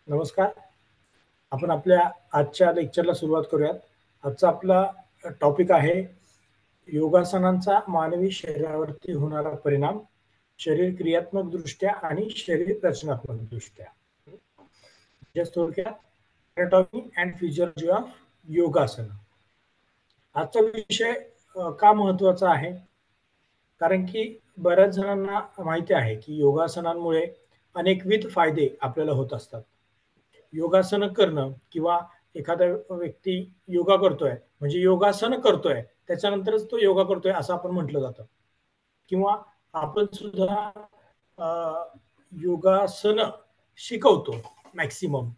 नमस्कार. आपण आपल्या आजच्या लेक्चरला सुरुवात करूयात. आजचा आपला टॉपिक आहे योगासनांचा मानवी शरीरावरती होणारा परिणाम, शरीर क्रियात्मक दृष्ट्या आणि शरीर रचनात्मक दृष्ट्या. म्हणजे थोडक्यात एनाटॉमी अँड फिजिओलॉजी ऑफ योगासन. आजचा विषय का महत्वाचा आहे? कारण की बऱ्याच जणांना माहिती आहे की योगासनांमुळे अनेकविध फायदे आपल्याला होत असतात. योगासनं करणं किंवा एखादा व्यक्ती योगा करतोय म्हणजे योगासन करतोय त्याच्यानंतरच तो योगा करतोय असं आपण म्हटलं जातं. किंवा आपण सुद्धा योगासन शिकवतो मॅक्सिमम.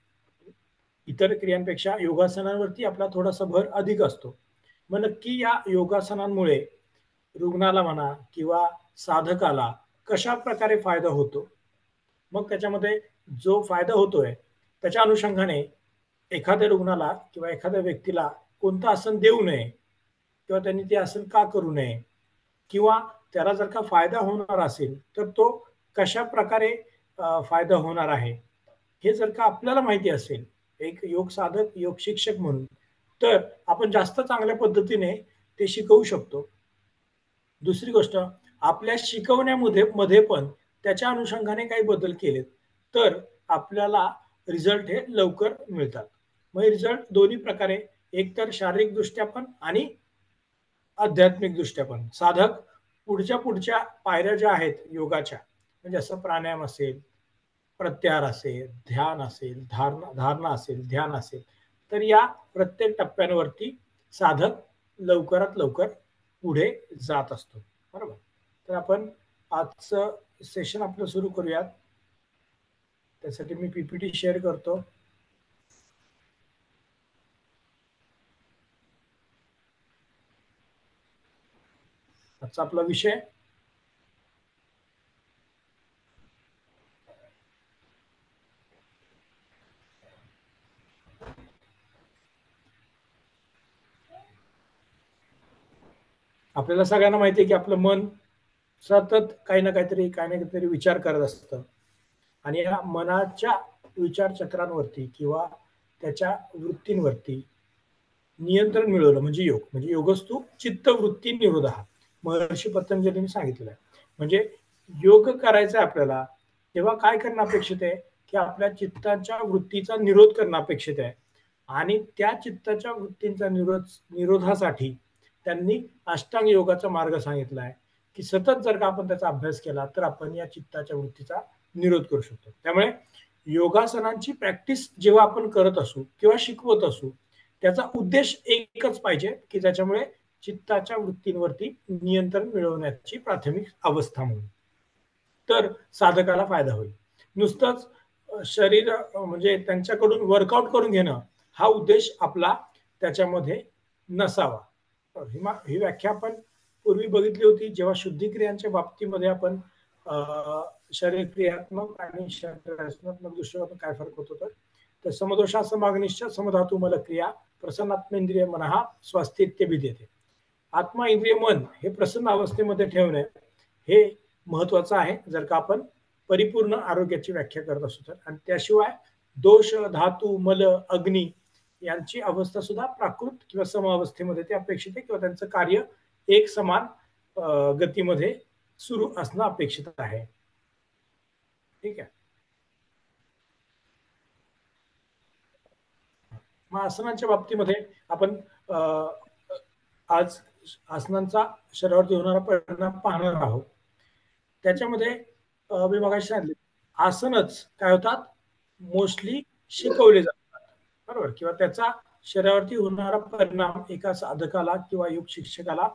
इतर क्रियांपेक्षा योगासनांवरती आपला थोडासा भर अधिक असतो. मग नक्की या योगासनांमुळे रुग्णाला म्हणा किंवा साधकाला कशा प्रकारे फायदा होतो? मग त्याच्यामध्ये जो फायदा होतोय त्याच्या अनुषंगाने एखाद्या रुग्णाला किंवा एखाद्या व्यक्तीला कोणतं आसन देऊ नये किंवा त्यांनी ते आसन का करू नये किंवा त्याला जर का फायदा होणार असेल तर तो कशा प्रकारे फायदा होणार आहे हे जर का आपल्याला माहिती असेल एक योग साधक योग शिक्षक म्हणून तर आपण जास्त चांगल्या पद्धतीने ते शिकवू शकतो. दुसरी गोष्ट आपल्या शिकवण्यामध्ये मध्ये पण त्याच्या अनुषंगाने काही बदल केलेत तर आपल्याला रिझल्ट हे लवकर मिळतात. मग रिझल्ट दोन्ही प्रकारे एकतर शारीरिक दृष्ट्या पण आणि आध्यात्मिक दृष्ट्या पण. साधक पुढच्या पुढच्या पायऱ्या ज्या आहेत योगाच्या म्हणजे जसं प्राणायाम असेल, प्रत्याहार असेल, ध्यान असेल, धारणा असेल, ध्यान असेल, तर या प्रत्येक टप्प्यांवरती साधक लवकरात लवकर पुढे जात असतो. बरोबर. तर आपण आजचं सेशन आपलं सुरू करूयात. त्यासाठी मी पीपीटी शेअर करतो. आजचा आपला विषय आपल्याला सगळ्यांना माहिती आहे की आपलं मन सतत काही ना काहीतरी विचार करत असतं आणि या मनाच्या विचारचक्रांवरती किंवा त्याच्या वृत्तींवरती नियंत्रण मिळवलं म्हणजे योग. म्हणजे योगस्तु चित्तवृत्ती निरोध महर्षी पतंजलीने सांगितलेलं आहे. म्हणजे योग करायचा आपल्याला तेव्हा काय करणं अपेक्षित आहे की आपल्या चित्ताच्या वृत्तीचा निरोध करणं अपेक्षित आहे आणि त्या चित्ताच्या वृत्तींचा निरोधासाठी त्यांनी अष्टांग योगाचा मार्ग सांगितला आहे की सतत जर का आपण त्याचा अभ्यास केला तर आपण या चित्ताच्या वृत्तीचा निरोध करू शकतो. त्यामुळे योगासनांची प्रॅक्टिस जेव्हा आपण करत असू किंवा शिकवत असू त्याचा उद्देश एकच पाहिजे की त्याच्यामुळे चित्ताच्या वृत्तींवरती नियंत्रण मिळवण्याची प्राथमिक अवस्था म्हणून तर साधकाला फायदा होईल. नुसतंच शरीर म्हणजे त्यांच्याकडून वर्कआउट करून घेणं हा उद्देश आपला त्याच्यामध्ये नसावा. ही व्याख्या आपण पूर्वी बघितली होती जेव्हा शुद्धिक्रियांच्या बाबतीमध्ये आपण शरीर क्रियात्मक आणि शरीर रचनात्मक दृष्टीने काय फरक होतो तर समदोषासमाग्निश्च समधातू मलक्रिया प्रसन्नात्मेंद्रिय मनहा स्वास्थित्य विद्यते. आत्मा इंद्रिय मन हे प्रसन्न अवस्थेमध्ये ठेवणे हे महत्वाचं आहे जर का आपण परिपूर्ण आरोग्याची व्याख्या करत असू तर. आणि त्याशिवाय दोष धातू मल अग्नी यांची अवस्था सुद्धा प्राकृत किंवा समावस्थेमध्ये ते अपेक्षित आहे किंवा त्यांचं कार्य एक समान गतीमध्ये सुरू असणं अपेक्षित आहे. ठीक आहे. मग आसनांच्या बाबतीमध्ये आपण आज आसनांचा शरीरावरती होणारा परिणाम पाहणार आहोत. त्याच्यामध्ये मी मगाशी सांगितले आसनच काय होतात मोस्टली शिकवले जातात. बरोबर. किंवा त्याचा शरीरावरती होणारा परिणाम एका साधकाला किंवा योग शिक्षकाला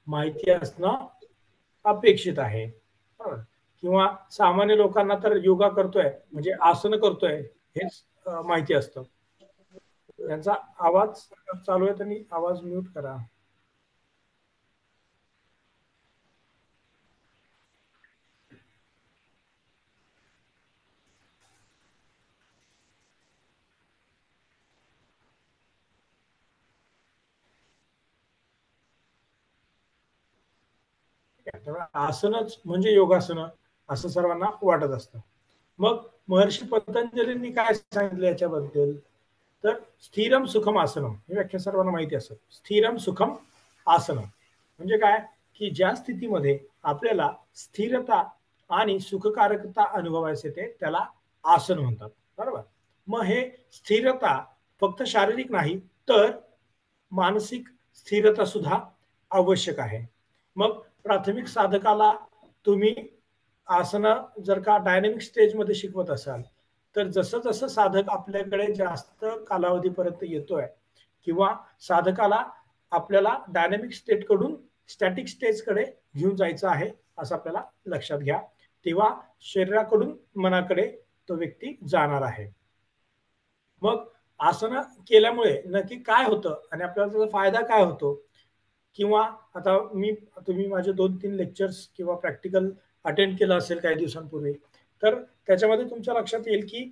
माहिती असणं अपेक्षित आहे. बरोबर. किंवा सामान्य लोकांना तर योगा करतोय म्हणजे आसन करतोय हेच माहिती असतं. त्यांचा आवाज चालू आहे त्यांनी आवाज म्यूट करा. त्यामुळे आसनच म्हणजे योगासन असं सर्वांना वाटत असतं. मग महर्षी पतंजलींनी काय सांगितलं याच्याबद्दल, तर स्थिरम सुखम आसनम, ही व्याख्या सर्वांना माहिती असेल. स्थिरम सुखम आसनम म्हणजे काय, की ज्या स्थितीमध्ये आपल्याला स्थिरता आणि सुखकारकता अनुभवायचे येते त्याला आसन म्हणतात. बरोबर. मग हे स्थिरता फक्त शारीरिक नाही तर मानसिक स्थिरता सुद्धा आवश्यक आहे. मग प्राथमिक साधकाला तुम्ही आसनं जर का डायनेमिक स्टेजमध्ये शिकवत असाल, तर जसं जसं साधक आपल्याकडे जास्त कालावधीपर्यंत येतोय किंवा साधकाला आपल्याला डायनेमिक स्टेटकडून स्टॅटिक स्टेजकडे घेऊन जायचं आहे असं आपल्याला लक्षात घ्या, तेव्हा शरीराकडून मनाकडे तो व्यक्ती जाणार आहे. मग आसनं केल्यामुळे नक्की काय होतं आणि आपल्याला त्याचा फायदा काय होतो, किंवा आता तुम्ही माझे 2-3 लेक्चर्स किंवा प्रॅक्टिकल अटेंड केलं असेल काही दिवसांपूर्वी, तर त्याच्यामध्ये तुमच्या लक्षात येईल की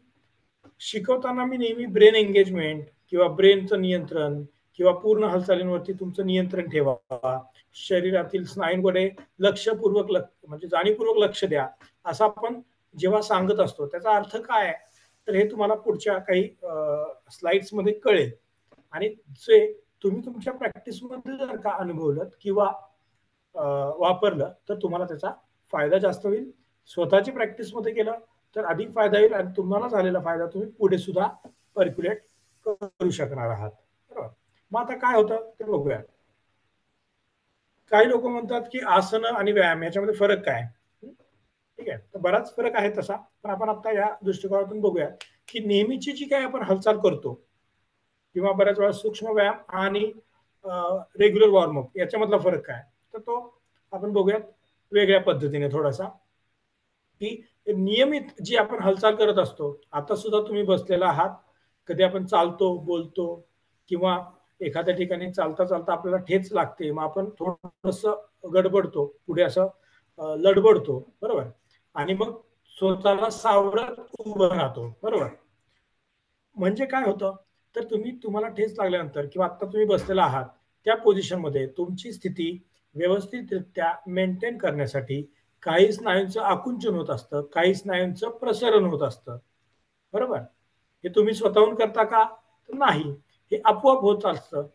शिकवताना मी नेहमी ब्रेन एंगेजमेंट किंवा ब्रेनचं नियंत्रण किंवा पूर्ण हालचालींवरती तुमचं नियंत्रण ठेवा, शरीरातील स्नायूंकडे लक्षपूर्वक म्हणजे जाणीवपूर्वक लक्ष द्या, असं आपण जेव्हा सांगत असतो त्याचा अर्थ काय आहे, तर हे तुम्हाला पुढच्या काही स्लाइड्समध्ये कळेल. आणि जे तुम्ही तुमच्या प्रॅक्टिसमध्ये जर का अनुभवलं किंवा वापरलं तर तुम्हाला त्याचा फायदा जास्त होईल. स्वतःची प्रॅक्टिसमध्ये केलं तर अधिक फायदा होईल आणि तुम्हाला झालेला फायदा तुम्ही पुढे सुद्धा पर्क्युलेट करू शकणार आहात. बरोबर. मग आता काय होतं ते बघूया. काही लोक म्हणतात की आसनं आणि व्यायाम याच्यामध्ये फरक काय. ठीक आहे, तर बराच फरक आहे तसा, पण आपण आता या दृष्टिकोनातून बघूया की नेहमीची जी काही आपण हालचाल करतो किंवा बऱ्याच वेळा सूक्ष्म व्यायाम आणि रेग्युलर वॉर्मअप याच्यामधला फरक काय, तर तो आपण बघूयात वेगळ्या पद्धतीने थोडासा. की नियमित जी आपण हालचाल करत असतो, आता सुद्धा तुम्ही बसलेला आहात, कधी आपण चालतो बोलतो किंवा एखाद्या ठिकाणी चालता चालता आपल्याला ठेच लागते, मग आपण थोडस गडबडतो पुढे असं लडबडतो. बरोबर. आणि मग स्वतःला सावरत उभं राहतो. बरोबर. म्हणजे काय होतं, तर तुम्हाला ठेच लागल्यानंतर किंवा आता तुम्ही बसलेला आहात त्या पोझिशनमध्ये तुमची स्थिती व्यवस्थितरित्या मेंटेन करण्यासाठी काही स्नायूंचं आकुंचन होत असतं, काही स्नायूंचं प्रसरण होत असतं. बरोबर. हे तुम्ही स्वतःहून करता का, तर नाही, हे आपोआप होत असतं.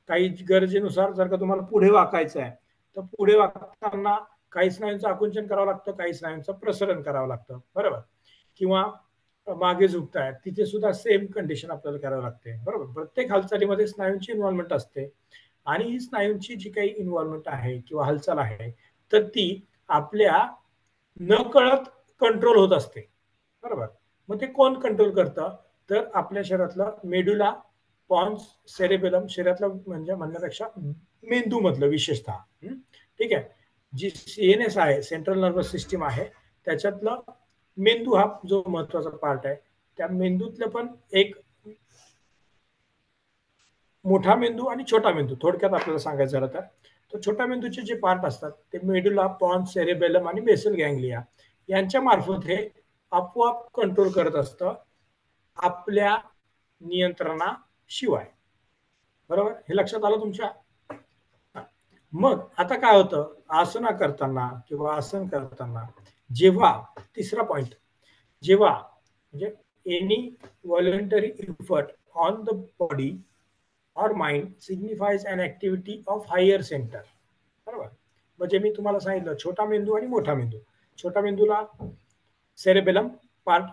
काही गरजेनुसार जर का तुम्हाला पुढे वाकायचं आहे तर पुढे वाकताना काही स्नायूंचं आकुंचन करावं लागतं, काही स्नायूंचं प्रसरण करावं लागतं. बरोबर. किंवा मागे झुकताय तिथे सुद्धा सेम कंडिशन आपल्याला करावी लागते. बरोबर. प्रत्येक हालचालीमध्ये स्नायूंची इन्व्हॉल्वमेंट असते आणि ही स्नायूंची जी काही इन्व्हॉल्वमेंट आहे किंवा हालचाल आहे तर ती आपल्या नकळत कंट्रोल होत असते. बरोबर. मग ते कोण कंट्रोल करतं, तर आपल्या शरीरातलं मेडुला पॉन्स सेरेबेलम, शरीरातलं म्हणजे म्हणण्यापेक्षा मेंदू मधलं विशेषतः. ठीक आहे. जी सीएनएस आहे, सेंट्रल नर्वस सिस्टीम आहे, त्याच्यातलं मेंदू हा जो महत्वाचा पार्ट आहे, त्या मेंदूतलं पण एक मोठा मेंदू आणि छोटा मेंदू थोडक्यात आपल्याला सांगायचं झालं तर छोट्या मेंदूचे जे पार्ट असतात ते मेडुला पॉन्स सेरेबेलम आणि बेसल गँग्लिया यांच्या मार्फत हे आपोआप कंट्रोल करत असतं आपल्या नियंत्रणाशिवाय. बरोबर. हे लक्षात आलं तुमच्या. मग आता काय होतं आसना करताना किंवा आसन करताना, जेव्हा तिसरा पॉइंट, जेव्हा म्हणजे any voluntary effort on the body or mind signifies an activity of higher centre. बरोबर. म्हणजे मी तुम्हाला सांगितलं छोटा मेंदू आणि मोठा मेंदू. छोटा मेंदूला सेरेबेलम पार्ट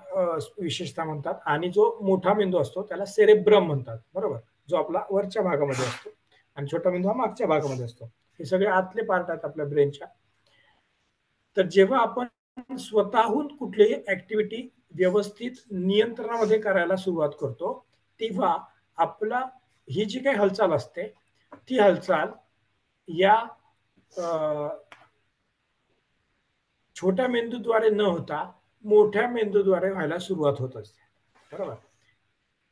विशेषतः म्हणतात आणि जो मोठा मेंदू असतो त्याला सेरेब्रम म्हणतात. बरोबर. जो आपला वरच्या भागामध्ये असतो आणि छोटा मेंदू हा मागच्या भागामध्ये असतो. हे सगळे आतले पार्ट आहेत आपल्या ब्रेनच्या. तर जेव्हा आपण स्वतःहून कुठलीही ऍक्टिव्हिटी व्यवस्थित नियंत्रणामध्ये करायला सुरुवात करतो तेव्हा आपला ही जी काही हालचाल असते ती हालचाल या छोट्या मेंदूद्वारे न होता मोठ्या मेंदूद्वारे व्हायला सुरुवात होत असते. बरोबर.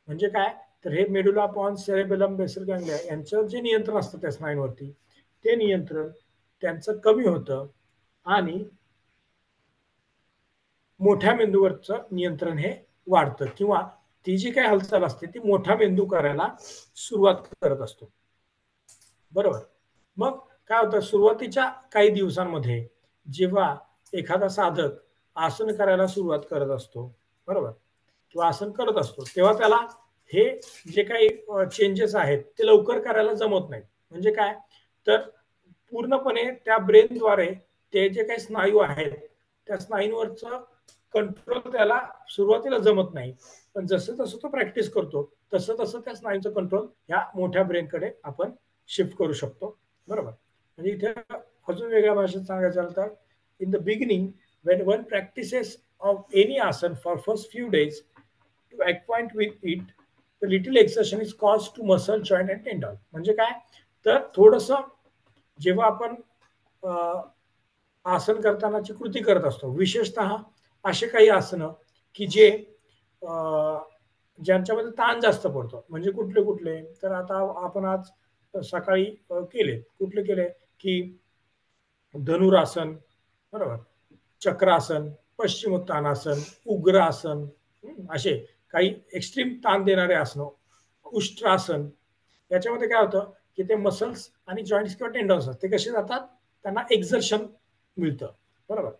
म्हणजे काय, तर हे medulla pons cerebellum basal ganglia यांचं जे नियंत्रण असतं त्या स्नायूंवरती ते नियंत्रण त्यांचं कमी होतं आणि मोठ्या मेंदूवरचं नियंत्रण हे वाढतं किंवा ती जी काही हालचाल असते ती मोठा मेंदू करायला सुरुवात करत असतो. बरोबर. मग काय होतं सुरुवातीच्या काही दिवसांमध्ये जेव्हा एखादा साधक आसन करायला सुरुवात करत असतो बरोबर, किंवा आसन करत असतो, तेव्हा त्याला हे जे काही चेंजेस आहेत ते लवकर करायला जमत नाहीत. म्हणजे काय, तर पूर्णपणे त्या ब्रेनद्वारे ते जे काही स्नायू आहेत त्या स्नायूंवरचं कंट्रोल त्याला सुरुवातीला जमत नाही, पण जसं जसं तो प्रॅक्टिस करतो तसं तसं त्या स्नायूचं कंट्रोल ह्या मोठ्या ब्रेनकडे आपण शिफ्ट करू शकतो. बरोबर, म्हणजे इथे अजून वेगळ्या भाषेत सांगायचं झालं तर, in the beginning when one practices of any asana for first few days to acquaint with it, the little exertion is caused to muscle, joint and tendon. म्हणजे काय, तर थोडस जेव्हा आपण आसन करतानाची कृती करत असतो, विशेषतः असे काही आसनं की जे ज्यांच्यामध्ये ताण जास्त पडतो. म्हणजे कुठले कुठले, तर आता आपण आज सकाळी केले, कुठले केले की धनुरासन, बरोबर, चक्रासन, पश्चिमोत्तानासन, उग्रासन, असे काही एक्स्ट्रीम ताण देणारे आसन, उष्ट्रासन. याच्यामध्ये काय होतं की ते मसल्स आणि जॉईंट्स किंवा टेंडन्स ते कसे जातात, त्यांना एक्झर्शन मिळतं. बरोबर,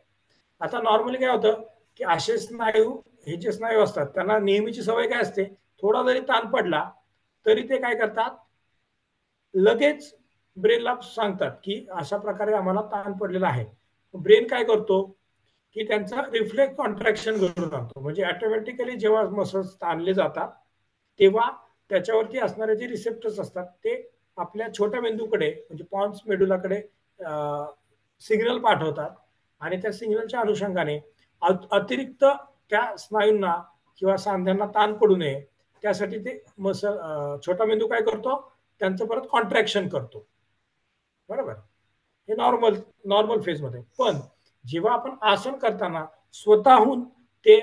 आता नॉर्मली काय होतं की असे स्नायू, हे जे स्नायू असतात त्यांना नेहमीची सवय काय असते, थोडा जरी ताण पडला तरी ते काय करतात, लगेच ब्रेनला सांगतात की अशा प्रकारे आम्हाला ताण पडलेला आहे. ब्रेन काय करतो की त्यांचा रिफ्लेक्स कॉन्ट्रॅक्शन घडून आणतो. म्हणजे ऑटोमॅटिकली जेव्हा मसल्स ताणले जातात तेव्हा त्याच्यावरती असणारे जे रिसेप्टर्स असतात ते आपल्या छोट्या मेंदूकडे म्हणजे पॉन्स मेडुलाकडे सिग्नल पाठवतात, आणि त्या सिग्नलच्या अनुषंगाने अतिरिक्त त्या स्नायूंना किंवा सांध्यांना ताण पडू नये त्यासाठी ते छोटा मेंदू काय करतो, त्यांचं परत कॉन्ट्रॅक्शन करतो. बरोबर, हे नॉर्मल नॉर्मल फेजमध्ये. पण जेव्हा आपण आसन करताना स्वतःहून ते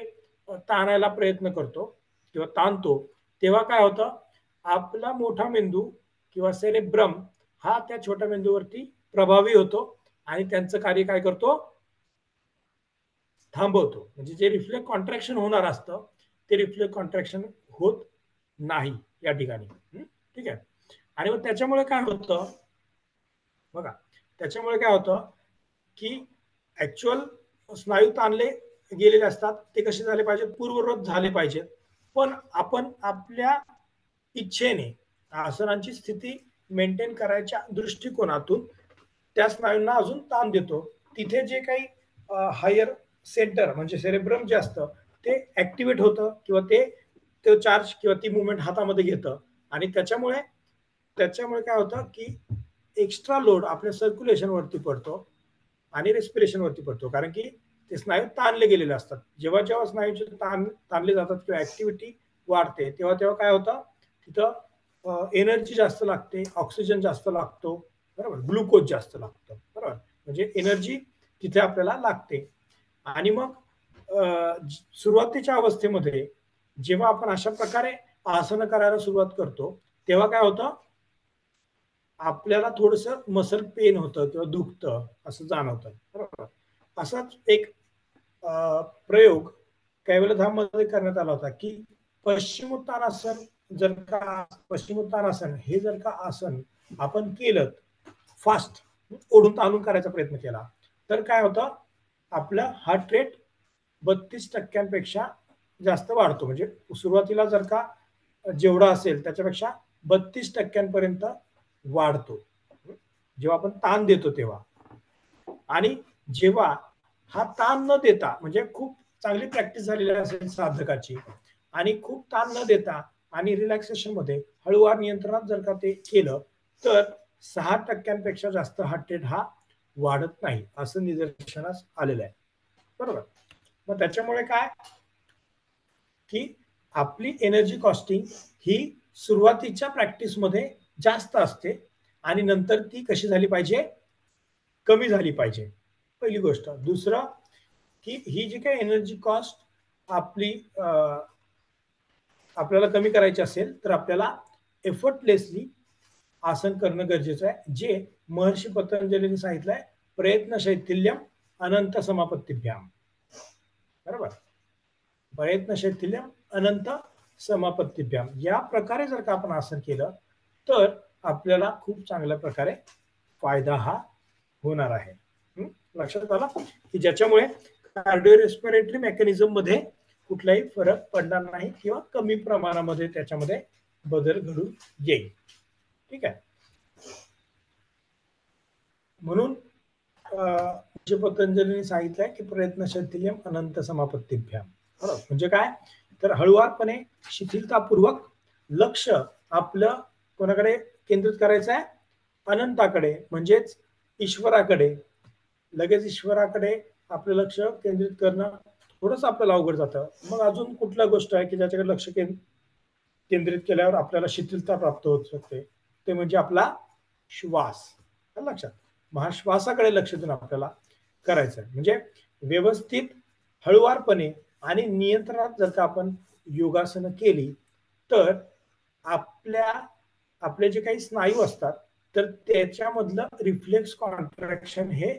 ताणायला प्रयत्न करतो किंवा ताणतो, तेव्हा काय होतं, आपला मोठा मेंदू किंवा सेरेब्रम हा त्या छोट्या मेंदूवरती प्रभावी होतो आणि त्यांचं कार्य काय करतो, थांबवतो. म्हणजे जे रिफ्लेक्स कॉन्ट्रॅक्शन होणार असतं ते रिफ्लेक्स कॉन्ट्रॅक्शन होत नाही या ठिकाणी. ठीक आहे, आणि मग त्याच्यामुळे काय होतं बघा, त्याच्यामुळे काय होतं की ऍक्च्युअल स्नायू ताणले गेलेले असतात ते कसे झाले पाहिजेत, पूर्ववत झाले पाहिजेत. पण आपण आपल्या इच्छेने आसनांची स्थिती मेंटेन करायच्या दृष्टिकोनातून त्या स्नायूंना अजून ताण देतो. तिथे जे काही हायर सेंटर म्हणजे सेरेब्रम जे असतं ते ऍक्टिव्हेट होतं किंवा ते चार्ज किंवा ती मुवमेंट हातामध्ये घेतं, आणि त्याच्यामुळे त्याच्यामुळे काय होतं की एक्स्ट्रा लोड आपल्या सर्क्युलेशन वरती पडतो आणि रेस्पिरेशन वरती पडतो, कारण की ते स्नायू ताणले गेलेले असतात. जेव्हा जेव्हा स्नायूचे ताणले जातात किंवा ऍक्टिव्हिटी वाढते तेव्हा तेव्हा काय होतं, तिथं एनर्जी जास्त लागते, ऑक्सिजन जास्त लागतो, बरोबर, ग्लुकोज जास्त लागतं, बरोबर, म्हणजे एनर्जी तिथे आपल्याला लागते. आणि मग सुरुवातीच्या अवस्थेमध्ये जेव्हा आपण अशा प्रकारे आसनं करायला सुरुवात करतो तेव्हा काय होतं, आपल्याला थोडस मसल पेन होतं किंवा दुखतं असं जाणवतं. बरोबर, असाच एक प्रयोग कैवल्यधाममध्ये करण्यात आला होता की पश्चिमोत्तानासन पश्चिमोत्तानासन हे जर का आसन आपण केलं फास्ट, ओढून ताणून करायचा प्रयत्न केला तर काय होतं, आपलं हार्ट रेट 32% जास्त वाढतो. म्हणजे सुरुवातीला जर का जेवढा असेल त्याच्यापेक्षा 32% वाढतो जेव्हा आपण ताण देतो तेव्हा. आणि जेव्हा हा ताण न देता, म्हणजे खूप चांगली प्रॅक्टिस झालेली असेल साधकाची आणि खूप ताण न देता आणि रिलॅक्सेशन मध्ये हळूवार नियंत्रणात जर का ते केलं तर 6% जास्त हार्ट रेट हा वाढत नाही असं निदर्शनास आलेलं आहे. बरोबर, मग त्याच्यामुळे काय की आपली एनर्जी कॉस्टिंग ही सुरुवातीच्या प्रॅक्टिसमध्ये जास्त असते आणि नंतर ती कशी झाली पाहिजे, कमी झाली पाहिजे, पहिली गोष्ट. दुसरं की ही जी काही एनर्जी कॉस्ट आपली आपल्याला कमी करायची असेल तर आपल्याला एफर्टलेसली आसन करणं गरजेचं आहे, जे महर्षी पतंजलीने सांगितलंय, प्रयत्न शैथिल्यम अनंत समापत्तीभ्याम. बरोबर, प्रयत्न शैथिल्यम अनंत समापत्तीभ्याम या प्रकारे जर का आपण आसन केलं तर आपल्याला खूप चांगल्या प्रकारे फायदा हा होणार आहे. लक्षात आला की ज्याच्यामुळे कार्डिओ रेस्पिरेटरी मेकॅनिझम मध्ये कुठलाही फरक पडणार नाही किंवा कमी प्रमाणामध्ये त्याच्यामध्ये बदल घडून येईल. ठीक आहे. म्हणून जे पतंजलीने सांगितलंय की प्रयत्नशक्तीयम अनंत समापत्तीभ्याम. बरोबर. म्हणजे काय, तर हळुवारपणे शिथिलतापूर्वक लक्ष आपलं कोणाकडे केंद्रित करायचं आहे, अनंताकडे म्हणजेच ईश्वराकडे. लगेच ईश्वराकडे आपलं लक्ष केंद्रित करणं थोडंसं आपल्याला अवघड जातं. मग अजून कुठल्या गोष्ट आहे की ज्याच्याकडे लक्ष केंद्रित केल्यावर आपल्याला शिथिलता प्राप्त होत शकते, ते म्हणजे आपला श्वास. लक्षात, महाश्वासाकडे लक्ष देऊन आपल्याला करायचं आहे. म्हणजे व्यवस्थित हळुवारपणे आणि नियंत्रणात जर का आपण योगासनं केली तर आपले जे काही स्नायू असतात तर त्याच्यामधलं रिफ्लेक्स कॉन्ट्रॅक्शन हे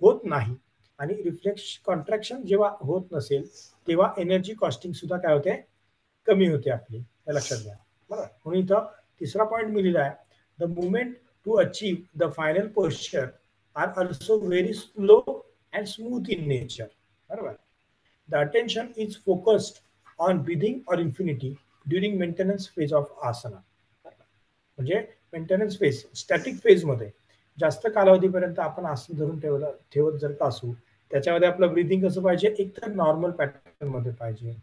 होत नाही. आणि रिफ्लेक्स कॉन्ट्रॅक्शन जेव्हा होत नसेल तेव्हा एनर्जी कॉस्टिंग सुद्धा काय होते, कमी होते आपली. हे लक्षात घ्या. बरोबर. म्हणून इथं तिसरा पॉईंट मी लिहिला आहे, the movement to achieve the final posture are also very slow and smooth in nature. बरोबर. The attention is focused on breathing or infinity during maintenance phase of asana. म्हणजे मेंटेनन्स फेज, स्टॅटिक फेजमध्ये जास्त कालावधीपर्यंत आपण आसन धरून ठेवत जर का असू, त्याच्यामध्ये आपलं ब्रीदिंग कसं पाहिजे, एकतर नॉर्मल पॅटर्न मध्ये पाहिजे,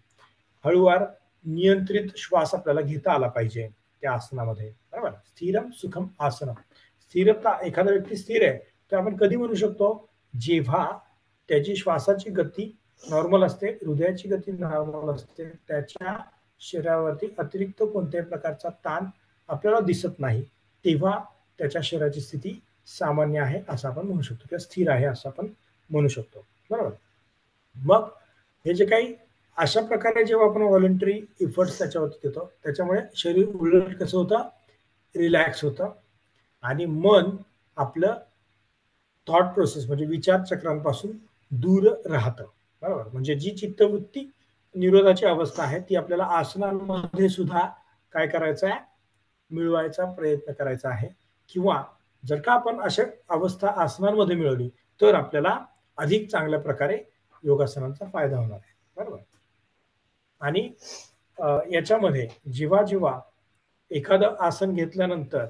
हळूवार नियंत्रित श्वास आपल्याला घेता आला पाहिजे त्या आसनामध्ये. बरोबर. स्थिरम सुखम आसनम. स्थिरता, एखादा व्यक्ती स्थिर आहे तर आपण कधी म्हणू शकतो, जेव्हा त्याची श्वासाची गती नॉर्मल असते, हृदयाची गती नॉर्मल असते, त्याच्या शरीरावरती अतिरिक्त कोणत्याही प्रकारचा ताण आपल्याला दिसत नाही, तेव्हा त्याच्या शरीराची स्थिती सामान्य आहे असं आपण म्हणू शकतो, किंवा स्थिर आहे असं आपण म्हणू शकतो. बरोबर. मग हे जे काही अशा प्रकारे जेव्हा आपण व्हॉलंटरी इफर्ट्स त्याच्यावरती देतो, त्याच्यामुळे शरीर उलट कसं होतं, रिलॅक्स होतं आणि मन आपलं थॉट प्रोसेस म्हणजे विचार चक्रांपासून दूर राहतं. बरोबर. म्हणजे जी चित्तवृत्ती निरोधाची अवस्था आहे ती आपल्याला आसनांमध्ये सुद्धा काय करायचं आहे, मिळवायचा प्रयत्न करायचा आहे. किंवा जर का आपण अशा अवस्था आसनांमध्ये मिळवली तर आपल्याला अधिक चांगल्या प्रकारे योगासनांचा फायदा होणार आहे. बरोबर. आणि याच्यामध्ये जेव्हा जेव्हा एखादं आसन घेतल्यानंतर,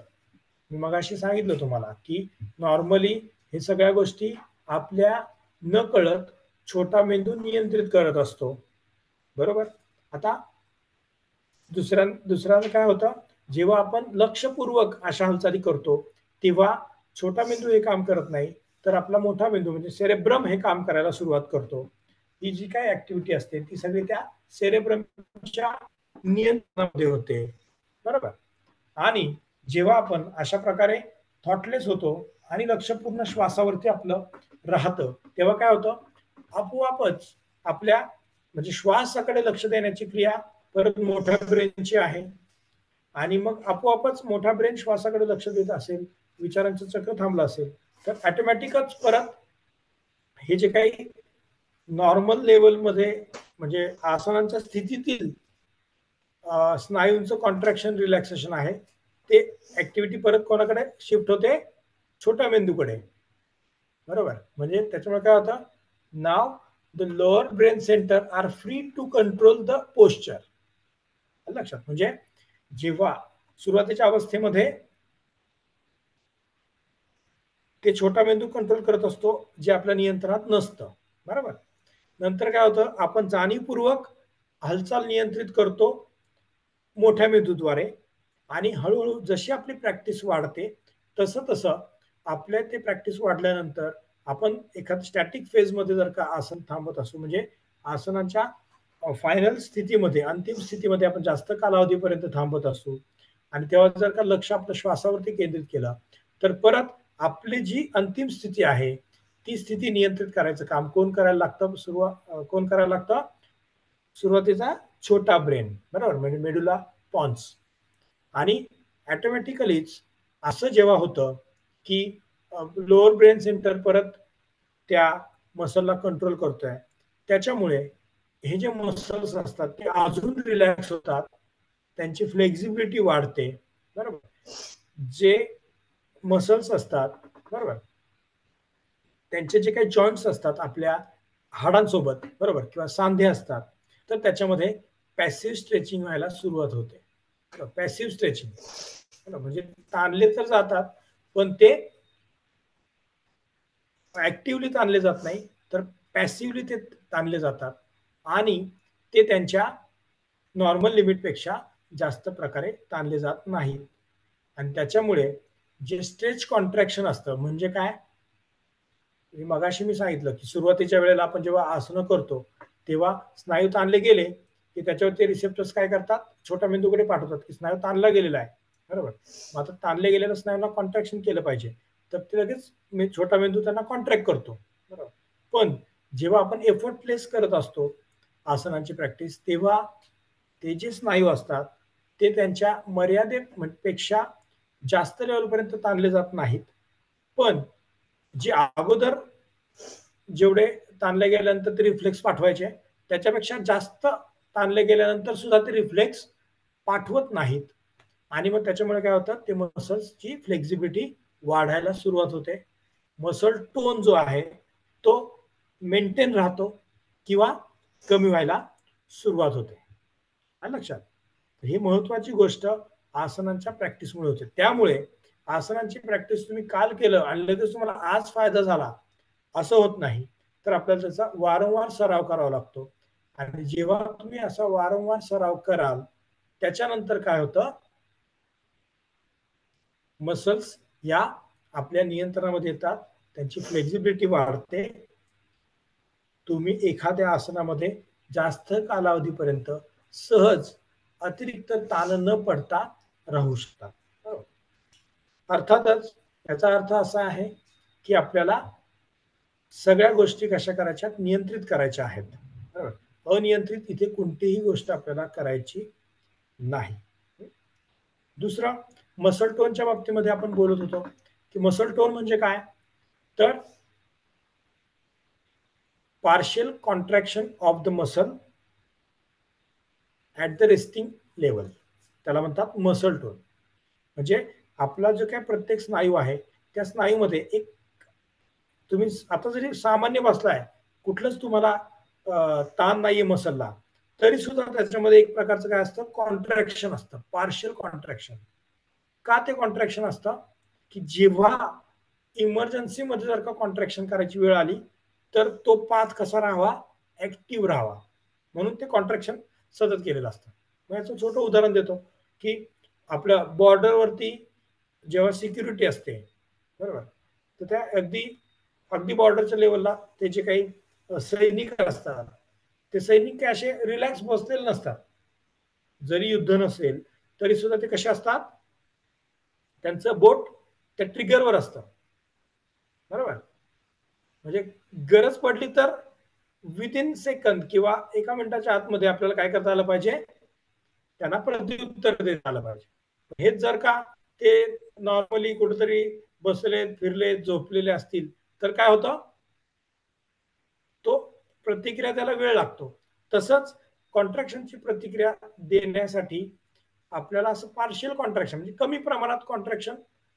मी मगाशी सांगितलं तुम्हाला की नॉर्मली हे सगळ्या गोष्टी आपल्या न कळत छोटा मेंदू नियंत्रित करत असतो. बरोबर. आता दुसऱ्यानं काय होतं, जेव्हा आपण लक्षपूर्वक अशा हालचाली करतो तेव्हा छोटा मेंदू हे काम करत नाही, तर आपला मोठा मेंदू म्हणजे सेरेब्रम हे काम करायला सुरुवात करतो. ही जी काही ऍक्टिव्हिटी असते ती सगळी त्या सेरेब्रमच्या नियंत्रणामध्ये होते. बरोबर. आणि जेव्हा आपण अशा प्रकारे थॉटलेस होतो आणि लक्ष पूर्ण श्वासावरती आपलं राहतं, तेव्हा काय होतं, आपोआपच आपल्या म्हणजे श्वासाकडे लक्ष देण्याची क्रिया परत मोठ्या ब्रेनची आहे. आणि मग आपोआपच मोठा ब्रेन श्वासाकडे लक्ष देत असेल, विचारांचं चक्र थांबलं असेल, तर ऑटोमॅटिकच परत हे जे काही नॉर्मल लेवलमध्ये म्हणजे आसनांच्या स्थितीतील स्नायूंचं कॉन्ट्रॅक्शन रिलॅक्सेशन आहे ते ऍक्टिव्हिटी परत कोणाकडे शिफ्ट होते, छोट्या मेंदूकडे. बरोबर. म्हणजे त्याच्यामुळे काय होतं, now the lower brain centre are free to control the posture. लक्षात. म्हणजे जेव्हा सुरुवातीच्या अवस्थेमध्ये ते छोटा मेंदू कंट्रोल करत असतो जे आपल्या नियंत्रणात नसतं. बरोबर. नंतर काय होतं, आपण जाणीवपूर्वक हालचाल नियंत्रित करतो मोठ्या मेंदूद्वारे, आणि हळूहळू जशी आपली प्रॅक्टिस वाढते तसं तसं आपल्या ते प्रॅक्टिस वाढल्यानंतर आपण एखाद्या स्टॅटिक फेजमध्ये जर का आसन थांबत असू, म्हणजे आसनाच्या फायनल स्थितीमध्ये, अंतिम स्थितीमध्ये आपण जास्त कालावधीपर्यंत थांबत असू आणि तेव्हा जर का लक्ष आपल्या श्वासावरती केंद्रित केलं, तर परत आपली जी अंतिम स्थिती आहे ती स्थिती नियंत्रित करायचं काम कोण करायला लागतं, कोण करायला लागतं, सुरुवातीचा छोटा ब्रेन. बरोबर. म्हणजे मेडुला पॉन्स. आणि ऑटोमॅटिकलीच असं जेव्हा होतं की लोअर ब्रेन सेंटर परत त्या मसलला कंट्रोल करतोय, त्याच्यामुळे हे जे मसल्स असतात ते अजून रिलॅक्स होतात, त्यांची फ्लेक्झिबिलिटी वाढते. बरोबर. जे मसल्स असतात, बरोबर, त्यांचे जे काही जॉईंट्स असतात आपल्या हाडांसोबत, बरोबर, किंवा सांधे असतात, तर त्याच्यामध्ये पॅसिव्ह स्ट्रेचिंग व्हायला सुरुवात होते. पॅसिव्ह स्ट्रेचिंग म्हणजे ताणले तर जातात, पण ते ऍक्टिव्हली ताणले जात नाही, तर पॅसिव्हली ते ताणले जातात आणि ते त्यांच्या नॉर्मल लिमिटपेक्षा जास्त प्रकारे ताणले जात नाहीत. आणि त्याच्यामुळे जे स्ट्रेच कॉन्ट्रॅक्शन असतं म्हणजे काय, मगाशी मी सांगितलं की सुरुवातीच्या वेळेला आपण जेव्हा आसनं करतो तेव्हा स्नायू ताणले गेले की त्याच्यावरती रिसेप्टर्स काय करतात, छोट्या मेंदूकडे पाठवतात की स्नायू ताणला गेलेला आहे. बरोबर. मग आता ताणले गेलेल्या स्नायूंना कॉन्ट्रॅक्शन केलं पाहिजे, तर ते लगेच छोटा मेंदू त्यांना कॉन्ट्रॅक्ट करतो. बरोबर. पण जेव्हा आपण एफर्ट प्लेस करत असतो आसनांची प्रॅक्टिस, तेव्हा ते जे स्नायू असतात ते त्यांच्या मर्यादेपेक्षा जास्त लेवलपर्यंत ताणले जात नाहीत, पण जे अगोदर जेवढे ताणले गेल्यानंतर ते रिफ्लेक्स पाठवायचे त्याच्यापेक्षा जास्त ताणले गेल्यानंतर सुद्धा ते रिफ्लेक्स पाठवत नाहीत. आणि मग त्याच्यामुळे काय होतं, ते मसल्सची फ्लेक्झिबिलिटी वाढायला सुरुवात होते. मसल टोन जो आहे तो मेंटेन राहतो किंवा कमी व्हायला सुरुवात होते. आलं लक्षात. ही महत्वाची गोष्ट आसनांच्या प्रॅक्टिसमुळे होते. त्यामुळे आसनांची प्रॅक्टिस तुम्ही काल केलं आणि लगेच तुम्हाला आज फायदा झाला असं होत नाही, तर आपल्याला त्याचा वारंवार सराव करावा लागतो. आणि जेव्हा तुम्ही असा वारंवार सराव कराल त्याच्यानंतर काय होतं, मसल्स या आपल्या नियंत्रणामध्ये येतात, त्यांची फ्लेक्झिबिलिटी वाढते, तुम्ही एखाद्या आसनामध्ये जास्त कालावधीपर्यंत सहज अतिरिक्त ताण न पडता राहू शकता. अर्थातच याचा अर्थ असा आहे की आपल्याला सगळ्या गोष्टी कशा करायच्या, नियंत्रित करायच्या आहेत. अनियंत्रित इथे कोणतीही गोष्ट आपल्याला करायची नाही. दुसरं, मसल टोनच्या बाबतीमध्ये आपण बोलत होतो की मसल टोन म्हणजे काय, तर partial contraction of the muscle at the resting level, त्याला म्हणतात मसल टोन. म्हणजे आपला जो काय प्रत्येक स्नायू आहे त्या स्नायूमध्ये एक, तुम्ही आता जरी सामान्य बसलाय, कुठलंच तुम्हाला ताण नाहीये मसलला, तरी सुद्धा त्याच्यामध्ये एक प्रकारचं काय असतं, कॉन्ट्रॅक्शन असतं, पार्शियल कॉन्ट्रॅक्शन. का ते कॉन्ट्रॅक्शन असतं, की जेव्हा इमर्जन्सीमध्ये जर का कॉन्ट्रॅक्शन करायची वेळ आली तर तो पाथ कसा राहावा, ऍक्टिव्ह राहावा, म्हणून ते कॉन्ट्रॅक्शन सतत केलेलं असतं. मग याचं छोटं उदाहरण देतो की आपल्या बॉर्डरवरती जेव्हा सिक्युरिटी असते, बरोबर, तर त्या अगदी अगदी बॉर्डरच्या लेवलला ते जे काही सैनिक असतात ते सैनिक काय असे रिलॅक्स बसलेले नसतात. जरी युद्ध नसेल तरी सुद्धा ते कसे असतात, त्यांचं बोट त्या ट्रिगरवर असतं. बरोबर. म्हणजे गरज पडली तर विदिन सेकंद किंवा एका मिनिटाच्या आतमध्ये आपल्याला काय करता आलं पाहिजे, त्यांना प्रत्युत्तर देता आलं पाहिजे. हेच जर का ते नॉर्मली कुठेतरी बसले फिरले झोपलेले असतील तर काय होतं, तो प्रतिक्रिया त्याला वेळ लागतो. तसंच कॉन्ट्रॅक्शनची प्रतिक्रिया देण्यासाठी आपल्याला असं पार्शियल कॉन्ट्रॅक्शन म्हणजे कमी प्रमाणात कॉन्ट्रॅक्शन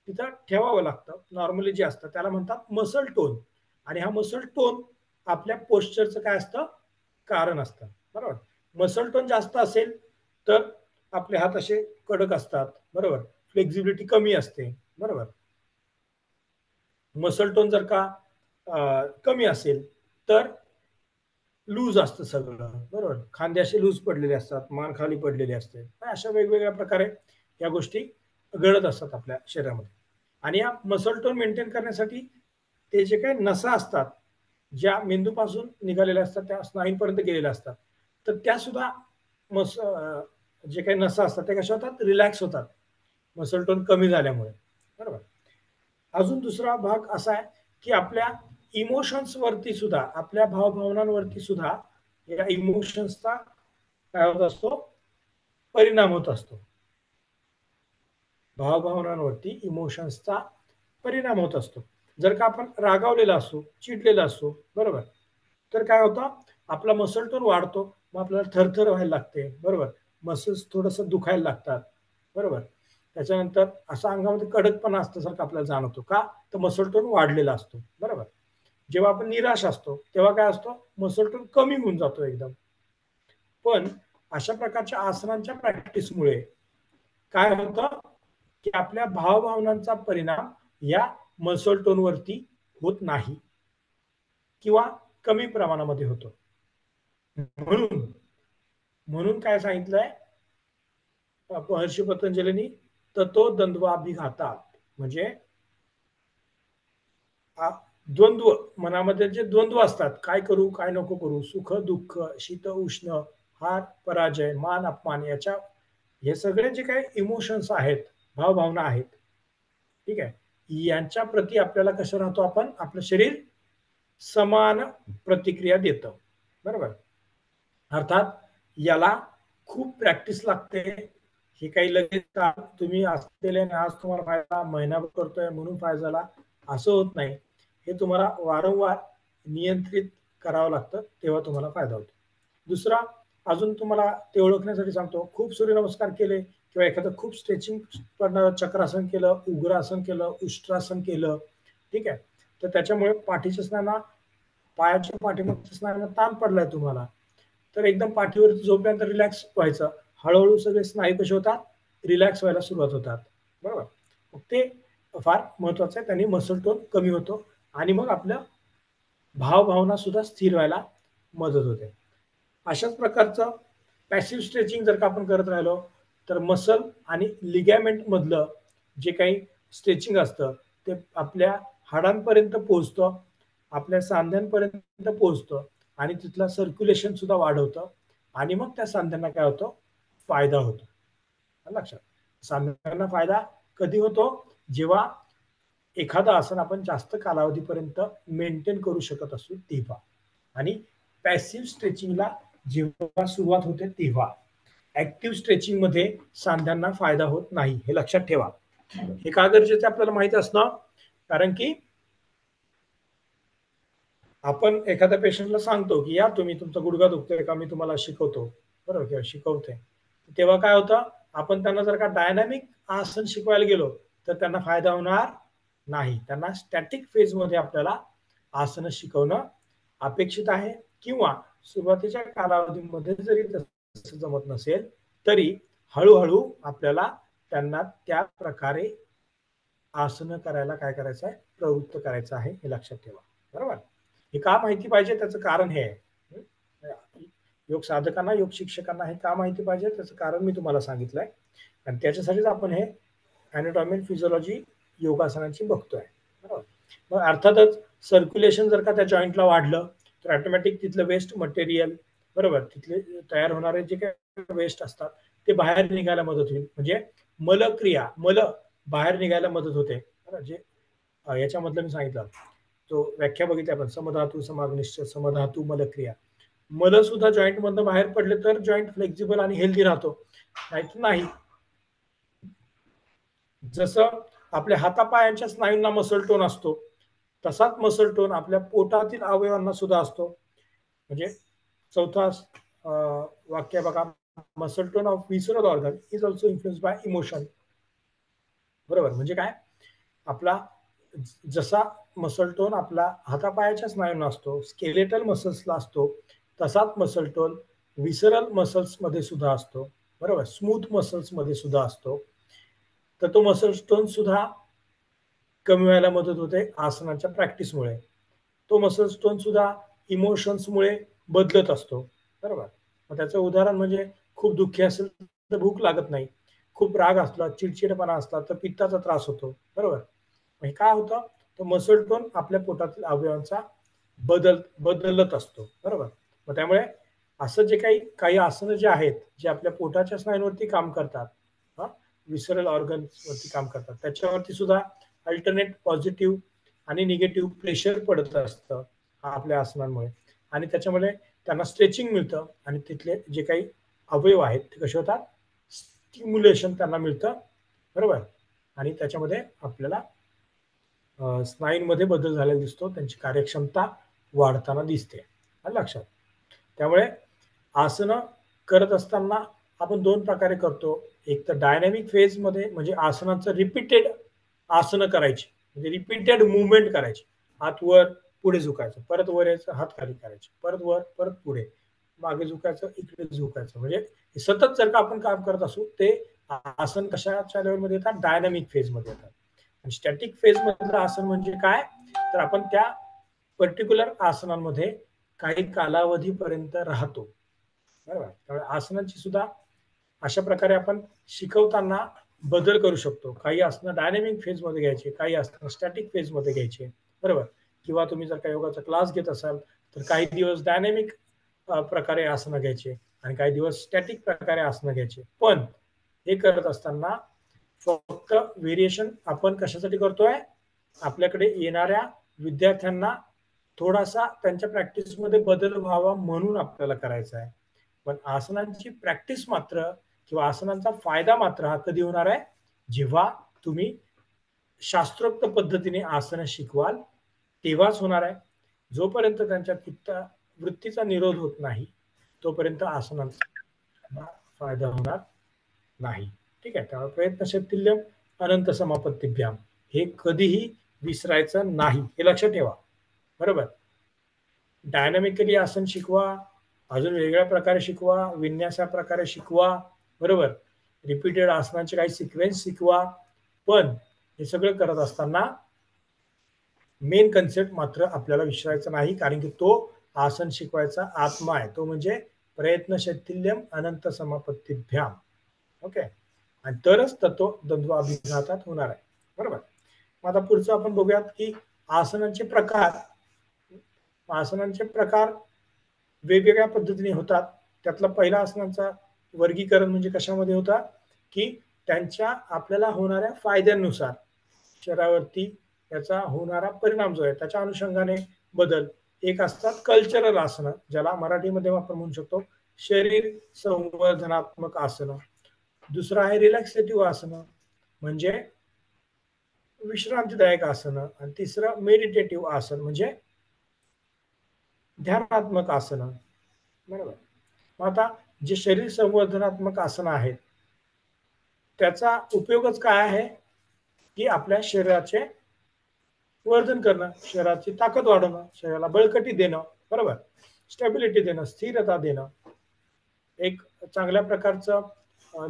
तिथं ठेवावं लागतं. नॉर्मली जे असतं त्याला म्हणतात मसल टोन. आणि हा मसल टोन आपल्या पोश्चरचं काय असतं, कारण असतं. बरोबर. मसल टोन जास्त असेल तर आपले हात असे कडक असतात. बरोबर. फ्लेक्झिबिलिटी कमी असते. बरोबर. मसल टोन जर का कमी असेल तर लूज असतं सगळं. बरोबर. खांदे असे लूज पडलेले असतात, मान खाली पडलेली असते. अशा वेगवेगळ्या प्रकारे या गोष्टी घडत असतात आपल्या शरीरामध्ये. आणि या मसल टोन मेंटेन करण्यासाठी ते जे काही नसा असतात ज्या मेंदूपासून निघालेल्या असतात त्या स्नायूंपर्यंत गेलेल्या असतात, तर त्या सुद्धा जे काही नसा असतात त्या कशा होतात, रिलॅक्स होतात मसल टोन कमी झाल्यामुळे. बरोबर. अजून दुसरा भाग असा आहे की आपल्या इमोशन्स वरती सुद्धा, आपल्या भावभावनांवरती सुद्धा या इमोशन्सचा काय होत असतो, परिणाम होत असतो. भावभावनांवरती इमोशन्सचा परिणाम होत असतो. जर का आपण रागावलेला असो, चिडलेला असो, बरोबर, तर काय होतं, आपला मसल टोन वाढतो, मग आपल्याला थरथर व्हायला लागते. बरोबर. मसल्स थोडंसं दुखायला लागतात. बरोबर. त्याच्यानंतर असा अंगामध्ये कडकपणा असल्यासारखं आपल्याला जाणवतो. का, तर मसल टोन वाढलेला असतो. बरोबर. जेव्हा आपण निराश असतो तेव्हा काय असतो, मसल टोन कमी होऊन जातो एकदम. पण अशा प्रकारच्या आसनांच्या प्रॅक्टिसमुळे काय होतं की आपल्या भावभावनांचा परिणाम या मसल टोनवरती होत नाही किंवा कमी प्रमाणामध्ये होतो. म्हणून म्हणून काय सांगितलंय महर्षी पतंजलींनी, ततो द्वंद्वाभिघातात, म्हणजे द्वंद्व, मनामध्ये जे द्वंद्व असतात, काय करू काय नको करू, सुख दुःख, शीत उष्ण, हार पराजय, मान अपमान, याच्या हे सगळे जे काही इमोशन्स आहेत, भावभावना आहेत, ठीक आहे, यांच्या प्रती आपल्याला कसं राहतो आपण, आपलं शरीर समान प्रतिक्रिया देतं. बरोबर. अर्थात याला खूप प्रॅक्टिस लागते. हे काही लगेच तुम्ही आज केले आणि आज तुम्हाला फायदा, महिनाभर करतोय म्हणून फायदा झाला असं होत नाही. हे तुम्हाला वारंवार नियंत्रित करावं लागतं, तेव्हा तुम्हाला फायदा होतो. दुसरा अजून तुम्हाला ते ओळखण्यासाठी सांगतो, खूप सूर्यनमस्कार केले किंवा एखादं खूप स्ट्रेचिंग चक्रासन केलं, उग्रासन केलं, उष्ट्रासन केलं, ठीक आहे, तर त्याच्यामुळे पाठीच्या स्नायूंना, पायाच्या पाठीमागच्या स्नायूंना ताण पडलाय तुम्हाला, तर एकदम पाठीवर झोपल्यानंतर रिलॅक्स व्हायचं. हळूहळू सगळे स्नायू कसे होतात, रिलॅक्स व्हायला सुरुवात होतात. बरोबर. मग ते फार महत्वाचं आहे. त्यांनी मसल टोन कमी होतो आणि मग आपल्या भावभावना सुद्धा स्थिर व्हायला मदत होते. अशाच प्रकारचं पॅसिव्ह स्ट्रेचिंग जर का आपण करत राहिलो तर मसल आणि लिगॅमेंट मधलं जे काही स्ट्रेचिंग असतं ते आपल्या हाडांपर्यंत पोहोचतं, आपल्या सांध्यांपर्यंत पोहोचतं आणि तिथलं सर्क्युलेशन सुद्धा वाढवतं आणि मग त्या सांध्यांना काय होतं, फायदा होतो. लक्षात. सांध्यांना फायदा कधी होतो, जेव्हा एखादं आसन आपण जास्त कालावधीपर्यंत मेंटेन करू शकत असू तेव्हा. आणि पॅसिव्ह स्ट्रेचिंगला जेव्हा सुरुवात होते तेव्हा. ऍक्टिव्ह स्ट्रेचिंग मध्ये सांध्यांना फायदा होत नाही, हे लक्षात ठेवा. हे का गरजेचं आपल्याला माहित असणं, कारण की आपण एखाद्या पेशंटला सांगतो की या तुम्ही, तुमचा गुडघा दुखतोय का, मी तुम्हाला शिकवतो, बरोबर, किंवा शिकवते, तेव्हा काय होतं, आपण त्यांना जर का डायनॅमिक आसन शिकवायला गेलो तर त्यांना फायदा होणार नाही. त्यांना स्टॅटिक फेज मध्ये आपल्याला आसन शिकवणं अपेक्षित आहे, किंवा सुरुवातीच्या कालावधीमध्ये जरी तसं जमत नसेल तरी हळूहळू आपल्याला त्यांना त्या प्रकारे आसन करायला काय करायचं आहे, प्रवृत्त करायचं आहे, हे लक्षात ठेवा. बरोबर. हे का माहिती पाहिजे, त्याचं कारण हे आहे. योग साधकांना, योग शिक्षकांना हे का माहिती पाहिजे, त्याचं कारण मी तुम्हाला सांगितलंय आणि त्याच्यासाठीच आपण हे अॅनाटॉमी फिजिओलॉजी योगासनांची बघतोय. बरोबर. मग अर्थातच सर्क्युलेशन जर का त्या जॉईंटला वाढलं तर ऑटोमॅटिक तिथलं वेस्ट मटेरियल, बरोबर, तिथले तयार होणारे जे काही वेस्ट असतात ते बाहेर निघायला मदत होईल, म्हणजे मलक्रिया, मल बाहेर निघायला मदत होते. जे याच्यामधलं मी सांगितलं, तो व्याख्या बघितली आपण, समधातू समाग्निश्च समधातू मलक्रिया. मल सुद्धा जॉईंट मधनं बाहेर पडले तर जॉईंट फ्लेक्झिबल आणि हेल्दी राहतो, नाहीतर नाही. जसं आपल्या हातापायांच्या स्नायूंना मसल टोन असतो, तसाच मसल टोन आपल्या पोटातील अवयवांना सुद्धा असतो. म्हणजे चौथा वाक्य बघा, मसल टोन ऑफ विसरल organ is also influence bye emotion. बरोबर. म्हणजे काय, आपला जसा मसल टोन आपला हातापायाच्या स्नायूंना असतो, स्केलेटल मसल्सला असतो, तसाच मसल टोन विसरल मसल्स मध्ये सुद्धा असतो. बरोबर. स्मूथ मसल्स मध्ये सुद्धा असतो. तर तो मसल टोन सुद्धा कमी व्हायला मदत होते आसनाच्या प्रॅक्टिसमुळे. तो मसल टोन सुद्धा इमोशन्समुळे बदलत असतो. बरोबर. मग त्याचं उदाहरण म्हणजे खूप दुःखी असेल तर भूक लागत नाही, खूप राग असला, चिडचिडपणा असला तर पित्ताचा त्रास होतो. बरोबर. मग काय होतं, तर मसल टोन आपल्या पोटातील अवयवांचा बदलत असतो. बरोबर. मग त्यामुळे असं जे काही आसनं जे आहेत, जे आपल्या पोटाच्या स्नायूंवरती काम करतात, विसरल ऑर्गन्स वरती काम करतात, त्याच्यावरती सुद्धा अल्टरनेट पॉझिटिव्ह आणि निगेटिव्ह प्रेशर पडत असतं आपल्या आसनांमुळे, आणि त्याच्यामुळे त्यांना स्ट्रेचिंग मिळतं आणि तिथले जे काही अवयव आहेत ते कसे होतात, स्टिम्युलेशन त्यांना मिळतं. बरोबर. आणि त्याच्यामध्ये आपल्याला स्नायूंमध्ये बदल झालेला दिसतो, त्यांची कार्यक्षमता वाढताना दिसते. लक्षात. त्यामुळे आसनं करत असताना आपण दोन प्रकारे करतो. एक तर डायनॅमिक फेज मध्ये, म्हणजे आसनाचं रिपीटेड आसनं करायची, म्हणजे रिपीटेड मुवमेंट करायची, हात वर पुढे झुकायचं, परत वर यायचं, हात खाली करायचे, परत वर परत पुढे, मागे झुकायचं, इकडे झुकायचं. म्हणजे सतत जर का आपण काम करत असू ते आसन कशाच्या लेवलमध्ये येतात, डायनामिक फेजमध्ये येतात. आणि स्टॅटिक फेज मधलं आसन म्हणजे काय, तर आपण त्या पर्टिक्युलर आसनांमध्ये काही कालावधीपर्यंत राहतो. बरोबर. त्यामुळे आसनांची सुद्धा अशा प्रकारे आपण शिकवताना बदल करू शकतो. काही आसनं डायनॅमिक फेजमध्ये घ्यायचे, काही आसनं स्टॅटिक फेजमध्ये घ्यायचे. बरोबर. किंवा तुम्ही जर का योगाचा क्लास घेत असाल तर काही दिवस डायनॅमिक प्रकारे आसनं घ्यायचे आणि काही दिवस स्टॅटिक प्रकारे आसनं घ्यायचे. पण हे करत असताना फक्त व्हेरिएशन आपण कशासाठी करतोय, आपल्याकडे येणाऱ्या विद्यार्थ्यांना थोडासा त्यांच्या प्रॅक्टिसमध्ये बदल व्हावा म्हणून आपल्याला करायचं आहे. पण आसनांची प्रॅक्टिस मात्र किंवा आसनांचा फायदा मात्र हा कधी होणार आहे, जेव्हा तुम्ही शास्त्रोक्त पद्धतीने आसनं शिकवाल तेव्हाच होणार आहे. जोपर्यंत त्यांच्या वृत्तीचा निरोध होत नाही तोपर्यंत आसनांचा फायदा होणार नाही. ठीक आहे. त्यामुळे प्रयत्नशक्तिल्यम अनंत समापत्तिभ्याम हे कधीही विसरायचं नाही, हे लक्षात ठेवा. बरोबर. डायनॅमिकली आसन शिकवा, अजून वेगळ्या प्रकारे शिकवा, विन्यासा प्रकारे शिकवा. बरोबर. रिपीटेड आसनांचे काही सिक्वेन्स शिकवा. पण हे सगळं करत असताना मेन कन्सेप्ट मात्र आपल्याला विसरायचा नाही, कारण की तो आसन शिकवायचा आत्मा आहे. तो म्हणजे प्रयत्नशक्तिल्यम अनंत समापत्तिभ्याम. ओके. आणि तरच तत्व द्वंद्व अभिघातात होणार आहे. बरोबर. आता पुढचं आपण बघूयात की आसनांचे प्रकार. आसनांचे प्रकार वेगवेगळ्या पद्धतीने होतात. त्यातला पहिला आसनांचा वर्गीकरण म्हणजे कशामध्ये होता, की त्यांच्या आपल्याला होणाऱ्या फायद्यांनुसार शरीरावरती याचा होणारा परिणाम जो आहे त्याच्या अनुषंगाने बदल. एक असतात कल्चरल आसनं, ज्याला मराठीमध्ये आपण म्हणू शकतो शरीर संवर्धनात्मक आसनं. दुसरं आहे रिलॅक्सेटिव्ह आसनं म्हणजे विश्रांतीदायक आसनं. आणि तिसरं मेडिटेटिव्ह आसन म्हणजे ध्यानात्मक आसनं. बरोबर. मग आता जे शरीर संवर्धनात्मक आसनं आहेत त्याचा उपयोगच काय आहे, की आपल्या शरीराचे वर्धन करणं, शरीराची ताकद वाढवणं, शरीराला बळकटी देणं. बरोबर. स्टॅबिलिटी देणं, स्थिरता देणं, एक चांगल्या प्रकारचं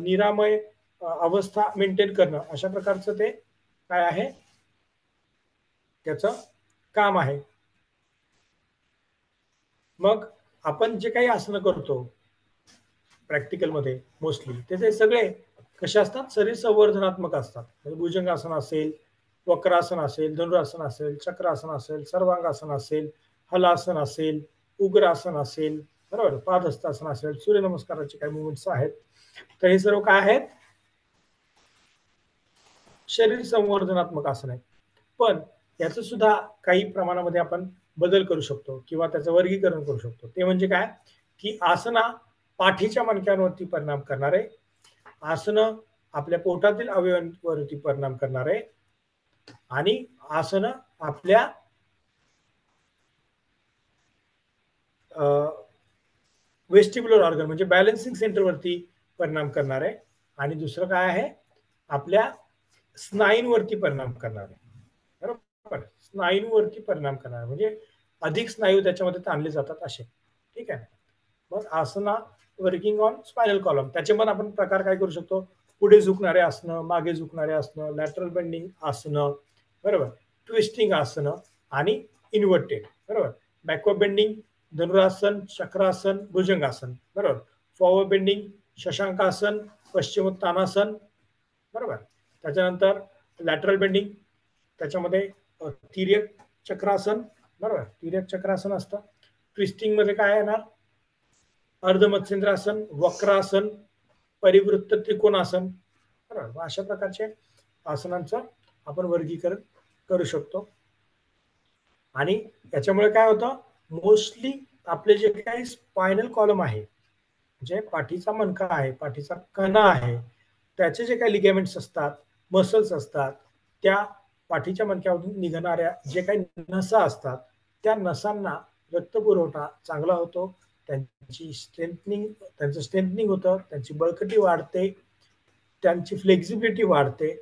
निरामय अवस्था मेंटेन करणं, अशा प्रकारचं ते काय आहे, त्याचं काम आहे. मग आपण जे काही आसनं करतो प्रॅक्टिकलमध्ये मोस्टली ते सगळे कसे असतात, शरीर संवर्धनात्मक असतात. म्हणजे भुजंगासन असेल, वक्रासन असेल, धनुरासन असेल, चक्रासन असेल, सर्वांगासन असेल, हलासन असेल, उग्रासन असेल, बरोबर, पादहस्तासन असेल, सूर्यनमस्काराचे काही मुवमेंट्स आहेत. तर हे सर्व काय आहेत, शरीर संवर्धनात्मक आसन आहे. पण याचं सुद्धा काही प्रमाणामध्ये आपण बदल करू शकतो किंवा त्याचं वर्गीकरण करू शकतो. ते म्हणजे काय, की आसना पाठीच्या मणक्यांवरती परिणाम करणारे, आसनं आपल्या पोटातील अवयवांवरती परिणाम करणारे, आणि आसनं आपल्या वेस्टिब्युलर ऑर्गन म्हणजे बॅलन्सिंग सेंटरवरती परिणाम करणारे, आणि दुसरं काय आहे, आपल्या स्नायूंवरती परिणाम करणारे. बरोबर. स्नायूंवरती परिणाम करणारे म्हणजे अधिक स्नायू त्याच्यामध्ये ताणले जातात असे. ठीक आहे. मग आसना वर्किंग ऑन स्पायनल कॉलम, त्याचे पण आपण प्रकार काय करू शकतो, पुढे झुकणारे आसनं, मागे झुकणारे आसनं, लॅटरल बेंडिंग आसनं. बरोबर. ट्विस्टिंग आसनं आणि इन्व्हर्टेड. बरोबर. बॅकवर्ड बेंडिंग धनुरासन, चक्रासन, भुजंगासन. बरोबर. Forward bending Shashankasana, Paschimottanasana. बरोबर. त्याच्यानंतर लॅटरल बेंडिंग, त्याच्यामध्ये तिर्यक चक्रासन. बरोबर. तिर्यक चक्रासन असतं. ट्विस्टिंग मध्ये काय येणार, अर्धमत्स्येंद्रासन, वक्रासन, परिवृत्त त्रिकोणासन. बरोबर. अशा प्रकारचे आसनांचं आपण वर्गीकरण करू शकतो. आणि याच्यामुळे काय होतं, मोस्टली आपले जे काही स्पायनल कॉलम आहे, जे पाठीचा मणका आहे, पाठीचा कणा आहे, त्याचे जे काही लिगेमेंट्स असतात, मसल्स असतात, त्या पाठीच्या मणक्यामधून निघणाऱ्या जे काही नसा असतात, त्या नसांना रक्तपुरवठा चांगला होतो, त्यांचं स्ट्रेंथनिंग होतं, त्यांची बळकटी वाढते, त्यांची फ्लेक्झिबिलिटी वाढते.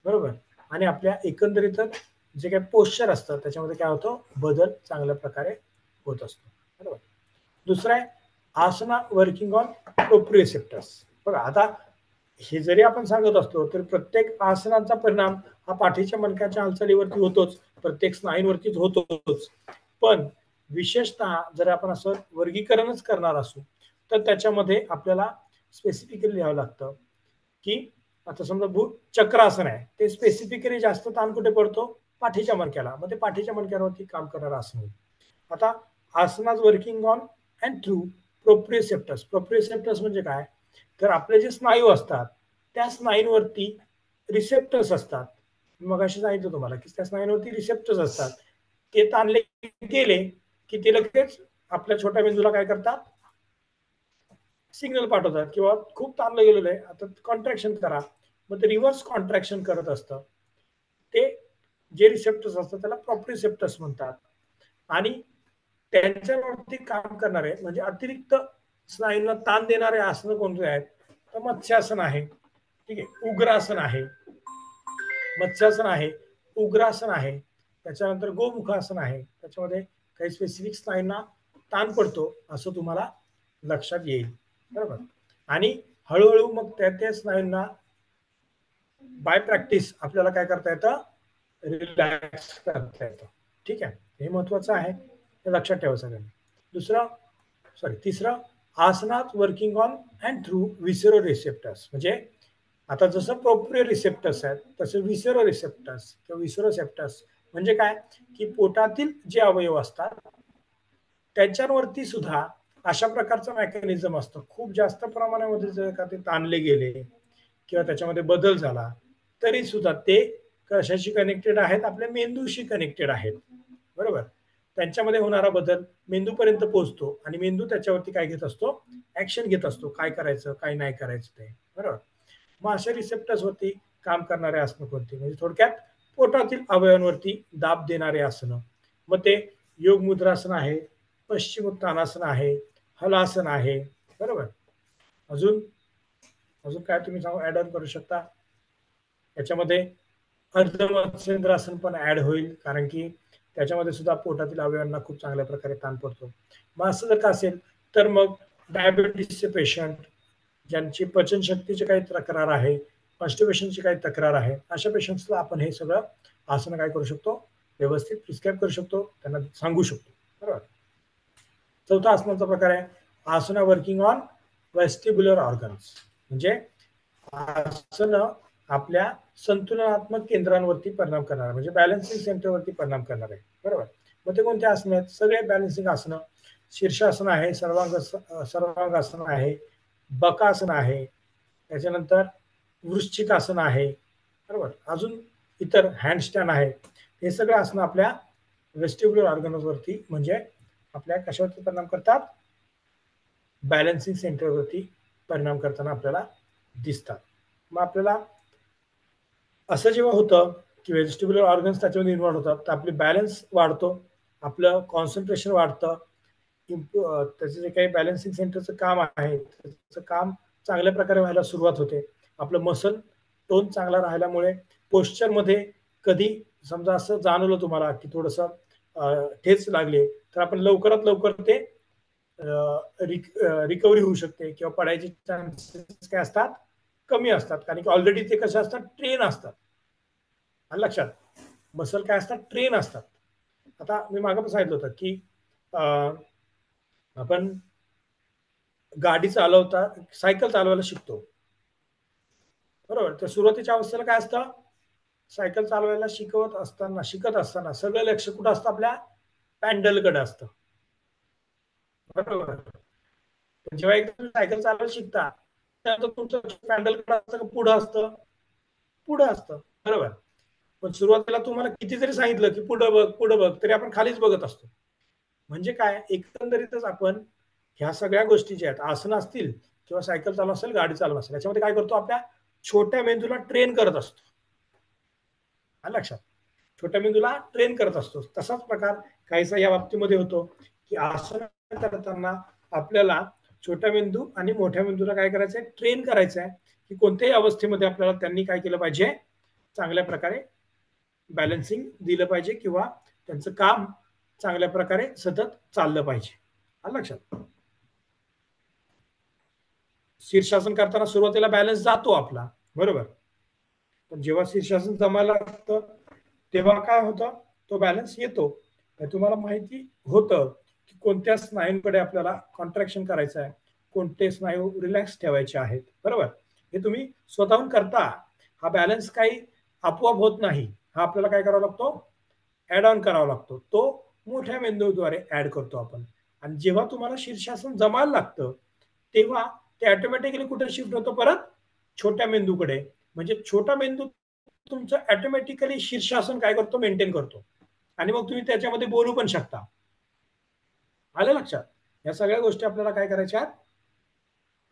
बरोबर. आणि आपल्या एकंदरीतच जे काही पोश्चर असतं त्याच्यामध्ये काय होतं, बदल चांगल्या प्रकारे होत असतो. बरोबर. दुसरं आहे आसना वर्किंग ऑन प्रोप्रिओसेप्टर्स. बघा आता हे जरी आपण सांगत असतो तर प्रत्येक आसनाचा परिणाम हा पाठीच्या मणक्याच्या हालचालीवरती होतोच, प्रत्येक स्नायूंवरतीच होतोच. पण विशेषतः जर आपण असं वर्गीकरणच करणार असू तर त्याच्यामध्ये आपल्याला स्पेसिफिकली लिहावं लागतं की आता समजा चक्रासन आहे ते स्पेसिफिकली जास्त ताण कुठे पडतो, पाठीच्या मणक्याला. मग ते पाठीच्या मणक्यावरती काम करणारं आसन होईल. आता asanas working on and through proprioceptors. Proprioceptors म्हणजे काय, तर आपले जे स्नायू असतात त्या स्नायूंवरती रिसेप्टर्स असतात. मग अशी सांगितलं तुम्हाला की त्या स्नायूंवरती रिसेप्टर्स असतात. ते ताणले गेले की ते लगेच आपल्या छोट्या मेंदूला काय करतात, सिग्नल पाठवतात किंवा खूप ताणलं गेलेलं आहे आता कॉन्ट्रॅक्शन करा. मग ते रिव्हर्स कॉन्ट्रॅक्शन करत असतं. ते जे रिसेप्टर्स असतात त्याला प्रोप्रिओसेप्टर्स म्हणतात. आणि त्यांच्यावरती काम करणारे म्हणजे अतिरिक्त स्नायूंना ताण देणारे आसनं कोणते आहेत, तर मत्स्यासन आहे, ठीक आहे, उग्रासन आहे, मत्स्यासन आहे, उग्रासन आहे, त्याच्यानंतर गोमुखासन आहे. त्याच्यामध्ये काही स्पेसिफिक स्नायूंना ताण पडतो असं तुम्हाला लक्षात येईल. बरोबर. आणि हळूहळू मग त्या स्नायूंना बाय प्रॅक्टिस आपल्याला काय करता येतं, रिलॅक्स करता येतं. ठीक आहे, हे महत्वाचं आहे, हे लक्षात ठेवा सगळ्यांनी. तिसरं, आसनात working on and through visceroreceptors. म्हणजे आता जसं प्रोप्रिओ रिसेप्टर्स आहेत तसे विसेरो रिसेप्टर्स किंवा विसेरोसेप्टर्स म्हणजे काय, की पोटातील जे अवयव असतात त्यांच्यावरती सुद्धा अशा प्रकारचं मेकॅनिझम असतं. खूप जास्त प्रमाणामध्ये जर का ते ताणले गेले किंवा त्याच्यामध्ये बदल झाला तरी सुद्धा ते कशाशी कनेक्टेड आहेत, आपल्या मेंदूशी कनेक्टेड आहेत. बरोबर. त्यांच्यामध्ये होणारा बदल मेंदूपर्यंत पोहोचतो आणि मेंदू त्याच्यावरती काय घेत असतो, ऍक्शन घेत असतो, काय करायचं काय नाही करायचं ते. बरोबर. मग अशा रिसेप्टर्स वरती काम करणारे आसनं कोणती, म्हणजे थोडक्यात पोटातील अवयवांवरती दाब देणारे आसनं. मग ते योग मुद्रासन आहे, पश्चिमोत्तानासन आहे, हलासन आहे. बरोबर. अजून अजून काय तुम्ही ऍड ऑन करू शकता याच्यामध्ये, अर्धमत्स्येंद्रासन पण ऍड होईल कारण की त्याच्यामध्ये सुद्धा पोटातील अवयवांना खूप चांगल्या प्रकारे ताण पडतो. मग असं जर का असेल तर मग डायबिटीसचे पेशंट, ज्यांची पचनशक्तीची काही तक्रार आहे, कॉन्स्टिपेशनची काही तक्रार आहे, अशा पेशंट्सला आपण हे सगळं आसन काय करू शकतो, व्यवस्थित प्रिस्क्राईब करू शकतो, त्यांना सांगू शकतो. बरोबर. चौथा आसनाचा प्रकार आहे आसना वर्किंग ऑन वेस्टिब्युलर ऑर्गन्स. म्हणजे आसन आपल्या संतुलनात्मक केंद्रांवरती परिणाम करणार, म्हणजे बॅलन्सिंग सेंटरवरती परिणाम करणार आहे. बरोबर. मग ते कोणते आसन आहेत, सगळे बॅलन्सिंग आसनं. शीर्षासन आहे, सर्वांगासन आहे, बकासन आहे, त्याच्यानंतर वृश्चिकासन आहे. बरोबर. अजून इतर हँडस्टँड आहे. हे सगळे आसनं आपल्या वेस्टिब्युलर ऑर्गन्सवरती म्हणजे आपल्या कशावरती परिणाम करतात, बॅलन्सिंग सेंटरवरती परिणाम करताना आपल्याला दिसतात. मग आपल्याला असं जेव्हा होतं की वेस्टिब्युलर ऑर्गन्स त्याच्यामध्ये इन्व्हॉल्व होतात तर आपली बॅलन्स वाढतो, आपलं कॉन्सन्ट्रेशन वाढतं, त्याचं जे काही बॅलन्सिंग सेंटरचं काम आहे त्याचं काम चांगल्या प्रकारे व्हायला सुरुवात होते. आपलं मसल टोन चांगला राहिल्यामुळे पोश्चरमध्ये कधी समजा असं जाणवलं तुम्हाला की थोडंसं ठेच लागले तर आपण लवकरात लवकर ते रिकव्हरी होऊ शकते किंवा पडायचे चान्सेस काय असतात, कमी असतात. कारण की ऑलरेडी ते कसे असतात, ट्रेन असतात. लक्षात, मसल काय असतात, ट्रेन असतात. आता मी मागे पण सांगितलं होतं की आपण गाडी चालवता, सायकल चालवायला शिकतो. बरोबर. तर सुरुवातीच्या अवस्थेला काय असतं, सायकल चालवायला शिकत असताना सगळं लक्ष कुठं असतं, आपल्या पॅन्डलकडे असतं. बरोबर. जेव्हा एकदा तुम्ही सायकल चालवायला शिकता त्यानंतर तुमचं पॅन्डलकडे असतं का पुढं असतं, पुढं असतं. बरोबर. पण सुरुवातीला तुम्हाला किती जरी सांगितलं की पुढं बघ पुढं बघ तरी आपण खालीच बघत असतो. म्हणजे काय, एकंदरीतच आपण ह्या सगळ्या गोष्टी ज्या आहेत, आसनं असतील किंवा सायकल चालव असेल, गाडी चालव असेल, याच्यामध्ये काय करतो, आपल्या छोट्या मेंदूला ट्रेन करत असतो. लक्षात, छोट्या मेंदूला ट्रेन करत असतो. तसाच प्रकार काहीसा या बाबतीमध्ये होतो की आसन करताना आपल्याला छोट्या मेंदू आणि मोठ्या मेंदूला काय करायचंय, ट्रेन करायचं आहे की कोणत्याही अवस्थेमध्ये आपल्याला त्यांनी काय केलं पाहिजे, चांगल्या प्रकारे बॅलन्सिंग दिलं पाहिजे किंवा त्यांचं काम चांगल्या प्रकारे सतत चाललं पाहिजे. लक्षात. शीर्षासन करताना सुरुवातीला बॅलन्स जातो आपला, बरोबर. पण जेव्हा शीर्षासन जमायला लागतं तेव्हा काय होतं, तो बॅलन्स येतो. तुम्हाला माहिती होतं की कोणत्या स्नायूंकडे आपल्याला कॉन्ट्रॅक्शन करायचं आहे, कोणते स्नायू रिलॅक्स ठेवायचे आहेत, बरोबर. हे तुम्ही स्वतःहून करता. हा बॅलन्स काही आपोआप होत नाही. हा आपल्याला काय करावा लागतो, ऍड ऑन करावा लागतो. तो मोठ्या मेंदूद्वारे ऍड करतो आपण. आणि जेव्हा तुम्हाला शीर्षासन जमायला लागतं तेव्हा ते ऑटोमॅटिकली कुठे शिफ्ट होतं, परत छोट्या मेंदूकडे. म्हणजे छोटा मेंदू तुमचं ऑटोमॅटिकली शीर्षासन काय करतो, मेंटेन करतो. आणि मग तुम्ही त्याच्यामध्ये बोलू पण शकता. आलं लक्षात? या सगळ्या गोष्टी आपल्याला काय करायच्या,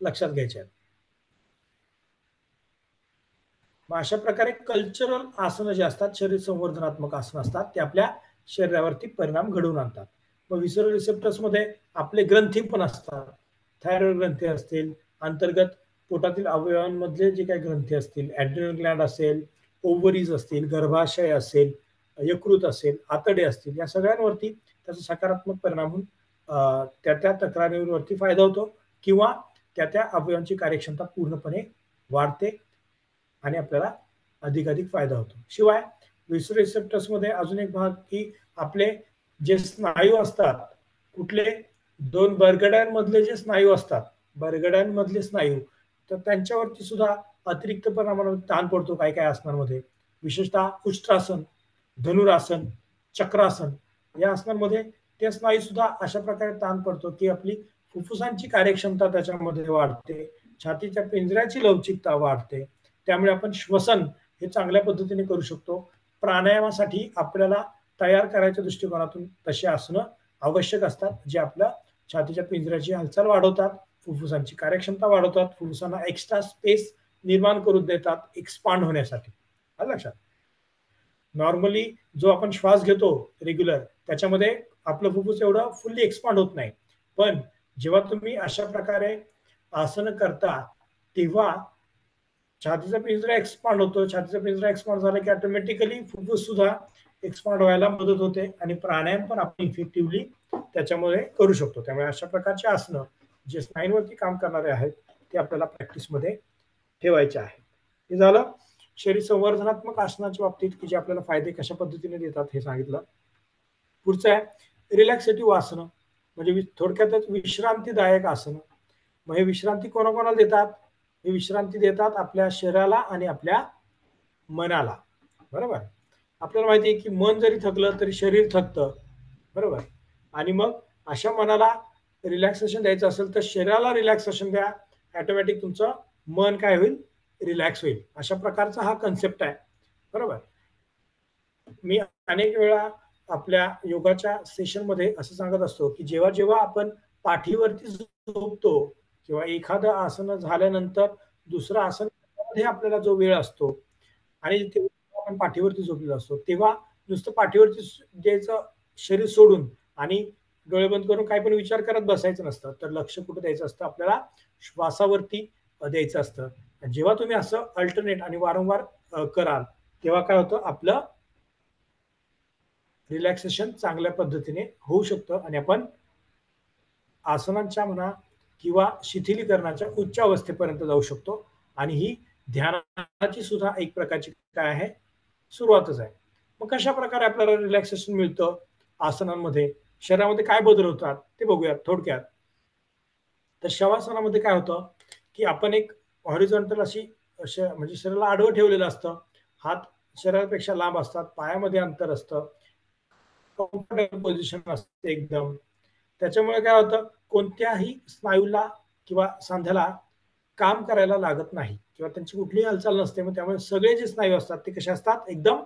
लक्षात घ्यायच्या आहेत. मग अशा प्रकारे कल्चरल आसनं जे असतात, शरीर संवर्धनात्मक आसनं असतात, ते आपल्या शरीरावरती परिणाम घडवून आणतात. मग विसरल रिसेप्टर्समध्ये आपले ग्रंथी पण असतात. थायरॉइड ग्रंथी असतील, अंतर्गत पोटातील अवयवांमधले जे काही ग्रंथी असतील, ॲड्रिनल ग्लँड असेल, ओव्हरीज असतील, गर्भाशय असेल, यकृत असेल, आतडे असतील, या सगळ्यांवरती त्याचा सकारात्मक परिणाम होऊन त्या त्या तक्रारीवरती फायदा होतो किंवा त्या त्या अवयवांची कार्यक्षमता पूर्णपणे वाढते आणि आपल्याला अधिकाधिक फायदा होतो. शिवाय विसरल रिसेप्टर्समध्ये अजून एक भाग की आपले जे स्नायू असतात, कुठले दोन बरगड्यांमधले जे स्नायू असतात, बरगड्यांमधले स्नायू, तर त्यांच्यावरती सुद्धा अतिरिक्त प्रमाणात ताण पडतो काही काही आसनांमध्ये. विशेषतः उष्ट्रासन, धनुरासन, चक्रासन या आसनांमध्ये ते स्नायू सुद्धा अशा प्रकारे ताण पडतो की आपली फुफ्फुसांची कार्यक्षमता त्याच्यामध्ये वाढते, छातीच्या पिंजऱ्याची लवचिकता वाढते. त्यामुळे आपण श्वसन हे चांगल्या पद्धतीने करू शकतो. प्राणायामासाठी आपल्याला तयार करायच्या दृष्टिकोनातून तशी आसनं आवश्यक असतात, जे आपल्या छातीच्या पिंजऱ्याची हालचाल वाढवतात, फुफ्फुसांची कार्यक्षमता वाढवतात, फुफ्फुसांना एक्स्ट्रा स्पेस निर्माण करून देतात एक्सपांड होण्यासाठी. आलं लक्षात? नॉर्मली जो आपण श्वास घेतो रेग्युलर, त्याच्यामध्ये आपलं फुफ्फुस एवढं फुल्ली एक्सपांड होत नाही. पण जेव्हा तुम्ही अशा प्रकारे आसनं करता तेव्हा छातीचा पिंजरा एक्सपांड होतो. छातीचा पिंजरा एक्सपांड झाला की ऑटोमॅटिकली फुफ्फुस सुद्धा एक्सपांड व्हायला मदत होते आणि प्राणायाम पण आपण इफेक्टिव्हली त्याच्यामुळे करू शकतो. त्यामुळे अशा प्रकारचे आसनं जे स्नायूंवरती काम करणारे आहेत ते आपल्याला प्रॅक्टिसमध्ये ठेवायचे आहे. हे झालं शरीर संवर्धनात्मक आसनाच्या बाबतीत की जे आपल्याला फायदे कशा पद्धतीने देतात हे सांगितलं. पुढचं आहे रिलॅक्सेटिव्ह आसनं, म्हणजे थोडक्यातच विश्रांतीदायक आसनं. मग हे विश्रांती कोणाकोणाला देतात, हे विश्रांती देतात आपल्या शरीराला आणि आपल्या मनाला, बरोबर. आपल्याला माहिती आहे की मन जरी थकलं तरी शरीर थकतं, बरोबर. आणि मग अशा मनाला रिलॅक्सेशन द्यायचं असेल तर शरीराला रिलॅक्सेशन द्या, ऑटोमॅटिक तुमचं मन काय होईल, रिलॅक्स होईल. अशा प्रकारचा हा कन्सेप्ट आहे, बरोबर. मी अनेक वेळा आपल्या योगाच्या सेशनमध्ये असं सांगत असतो की जेव्हा जेव्हा आपण पाठीवरती झोपतो किंवा एखादं आसन झाल्यानंतर दुसरं आसन करण्यामध्ये आपल्याला जो वेळ असतो आणि तेव्हा आपण पाठीवरती झोपलेलो असतो, तेव्हा नुसतं पाठीवरती द्यायचं, शरीर सोडून आणि डोळे बंद करून काही पण विचार करत बसायचं नसतं. तर लक्ष कुठं द्यायचं असतं, आपल्याला श्वासावरती द्यायचं असतं. जेव्हा तुम्ही असं अल्टरनेट आणि वारंवार कराल तेव्हा काय होतं, आपलं रिलॅक्सेशन चांगल्या पद्धतीने होऊ शकतं आणि आपण आसनांच्या म्हणा किंवा शिथिलीकरणाच्या उच्च अवस्थेपर्यंत जाऊ शकतो. आणि ही ध्यानाची सुद्धा एक प्रकारची काय आहे, सुरुवातच आहे. मग कशा प्रकारे आपल्याला रिलॅक्सेशन मिळतं आसनांमध्ये, शरीरामध्ये काय बदल होतात ते बघूयात थोडक्यात. तर शवासनामध्ये काय होतं की आपण एक हॉरिझॉन्टल अशी म्हणजे शरीराला आडवं ठेवलेलं असतं, हात शरीरापेक्षा लांब असतात, पायामध्ये अंतर असतं, कम्फर्टेबल पोझिशन असते एकदम. त्याच्यामुळे काय होतं, कोणत्याही स्नायूला किंवा सांध्याला काम करायला लागत नाही किंवा त्यांची कुठलीही हालचाल नसते. मग त्यामुळे सगळे जे स्नायू असतात ते कसे असतात, एकदम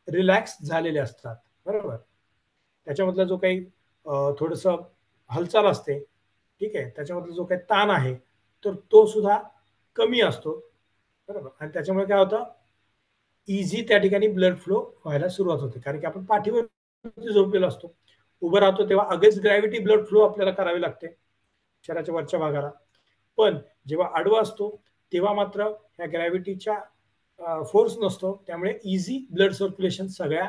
रिलॅक्स झालेले असतात, बरोबर. त्याच्यामधला जो काही थोडंसं हालचाल असते, ठीक आहे, त्याच्यामधला जो काही ताण आहे तर तो सुद्धा कमी असतो, बरोबर. आणि त्याच्यामुळे काय होतं, इझी त्या ठिकाणी ब्लड फ्लो व्हायला सुरुवात होते, कारण की आपण पाठीवर झोपलेलो असतो. उभं राहतो तेव्हा अगेन्स्ट ग्रॅव्हिटी ब्लड फ्लो आपल्याला करावी लागते शरीराच्या वरच्या भागाला. पण जेव्हा आडवा असतो तेव्हा मात्र ह्या ग्रॅव्हिटीच्या फोर्स नसतो, त्यामुळे इझी ब्लड सर्क्युलेशन सगळ्या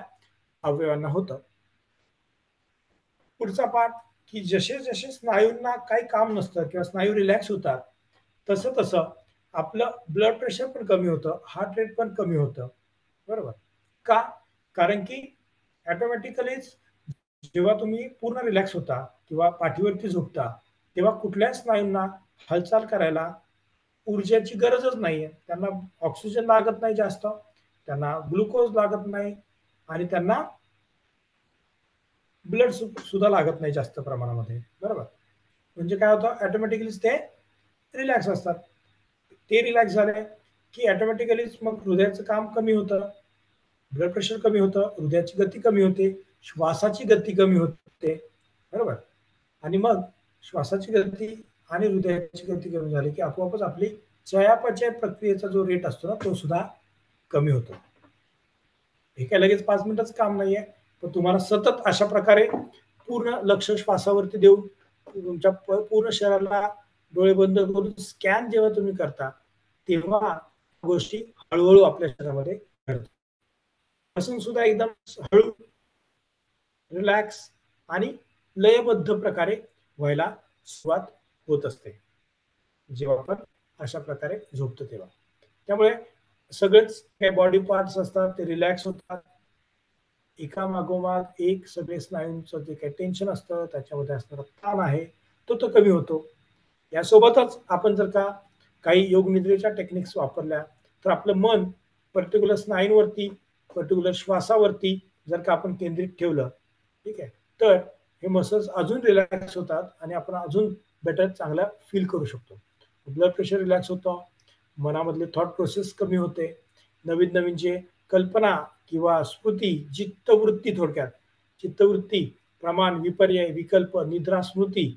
अवयवांना होतं. पुढचा पार्ट की जसे जसे स्नायूंना काही काम नसतं किंवा स्नायू रिलॅक्स होतात तसं तसं आपलं ब्लड प्रेशर पण कमी होतं, हार्ट रेट पण कमी होतं. बरोबर. का? कारण की ऑटोमॅटिकलीच जेव्हा तुम्ही पूर्ण रिलॅक्स होता किंवा पाठीवरती झोपता, तेव्हा कुठल्याच स्नायूंना हालचाल करायला ऊर्जेची गरजच नाहीये. त्यांना ऑक्सिजन लागत नाही जास्त, त्यांना ग्लुकोज लागत नाही आणि त्यांना ब्लड सुद्धा लागत नाही जास्त प्रमाणामध्ये. बरोबर. म्हणजे काय होतं ऑटोमॅटिकलीच ते रिलॅक्स असतात. ते रिलॅक्स झाले की ऑटोमॅटिकलीच मग हृदयाचं काम कमी होतं, ब्लड प्रेशर कमी होतं, हृदयाची गती कमी होते, श्वासाची गती कमी होते. बरोबर. आणि मग श्वासाची गती आणि हृदयाची गती कमी झाली की आपोआपच आपली चयापचय प्रक्रियेचा जो रेट असतो ना, तो सुद्धा कमी होतो. हे काय लगेच 5 मिनिटाचं काम नाहीये. पण तुम्हाला सतत अशा प्रकारे पूर्ण लक्ष श्वासावरती देऊन तुमच्या पूर्ण शरीराला डोळे बंद करून स्कॅन जेव्हा तुम्ही करता, तेव्हा गोष्टी हळू आपल्या शरीरामध्ये घडतात. पासून सुद्धा एकदम हळू, रिलॅक्स आणि लयबद्ध प्रकारे व्हायला सुरुवात होत असते. जेव्हा आपण अशा प्रकारे झोपतो तेव्हा. त्यामुळे सगळेच काही बॉडी पार्ट्स असतात ते रिलॅक्स होतात. एका मागोमाग एक सगळे स्नायूंचं जे काही टेन्शन असतं, त्याच्यामध्ये असणारा ताण आहे, तो कमी होतो. यासोबतच आपण जर का काही योग निद्रेच्या टेक्निक्स वापरल्या, तर आपलं मन पर्टिक्युलर स्नायूंवरती, पर्टिक्युलर श्वासावरती जर का आपण केंद्रित ठेवलं, ठीक आहे, तर हे मसल्स अजून रिलॅक्स होतात आणि आपण अजून बेटर चांगला फील करू शकतो. ब्लड प्रेशर रिलॅक्स होतं, मनामधले थॉट प्रोसेस कमी होते, नवीन नवीन जे कल्पना किंवा स्मृती, चित्तवृत्ती, थोडक्यात चित्तवृत्ती, प्रमाण, विपर्यय, विकल्प, निद्रा, स्मृती,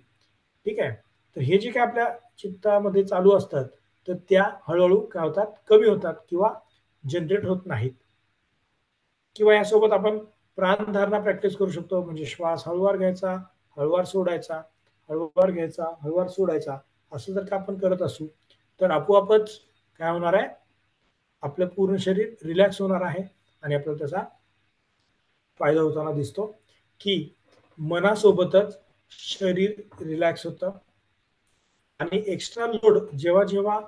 ठीक आहे. तर हे जे काही आपल्या चित्तामध्ये चालू असतात, तर त्या हळूहळू काय होतात, कमी होतात किंवा जनरेट होत नाहीत. किंवा यासोबत आपण प्राणधारणा प्रॅक्टिस करू शकतो. म्हणजे श्वास हळूवार घ्यायचा, हळूवार सोडायचा, हळूवार घ्यायचा, हळूवार सोडायचा. असं जर का आपण करत असू, तर आपोआपच काय होणार आहे, आपलं पूर्ण शरीर रिलॅक्स होणार आहे आणि आपल्याला त्याचा फायदा होताना दिसतो, की मनासोबतच शरीर रिलॅक्स होतं आणि एक्स्ट्रा लोड जेव्हा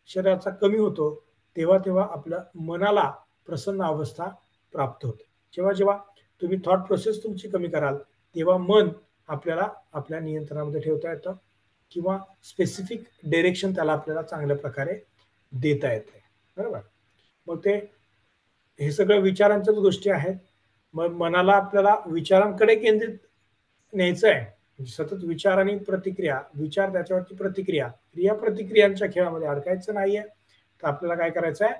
शरीराचा कमी होतो, तेव्हा आपल्या मनाला प्रसन्न अवस्था प्राप्त होते. जेव्हा तुम्ही थॉट प्रोसेस तुमची कमी कराल, तेव्हा मन आपल्याला आपल्या नियंत्रणामध्ये ठेवता येतं किंवा स्पेसिफिक डायरेक्शन त्याला आपल्याला चांगल्या प्रकारे देता येते. बरोबर. मग ते हे सगळं विचारांच्याच गोष्टी आहेत. मग मनाला आपल्याला विचारांकडे केंद्रित न्यायचं आहे. म्हणजे सतत विचार आणि प्रतिक्रिया, विचार त्याच्यावरती प्रतिक्रिया, क्रिया-प्रतिक्रियांच्या खेळामध्ये अडकायचं नाहीये. तर आपल्याला काय करायचं आहे,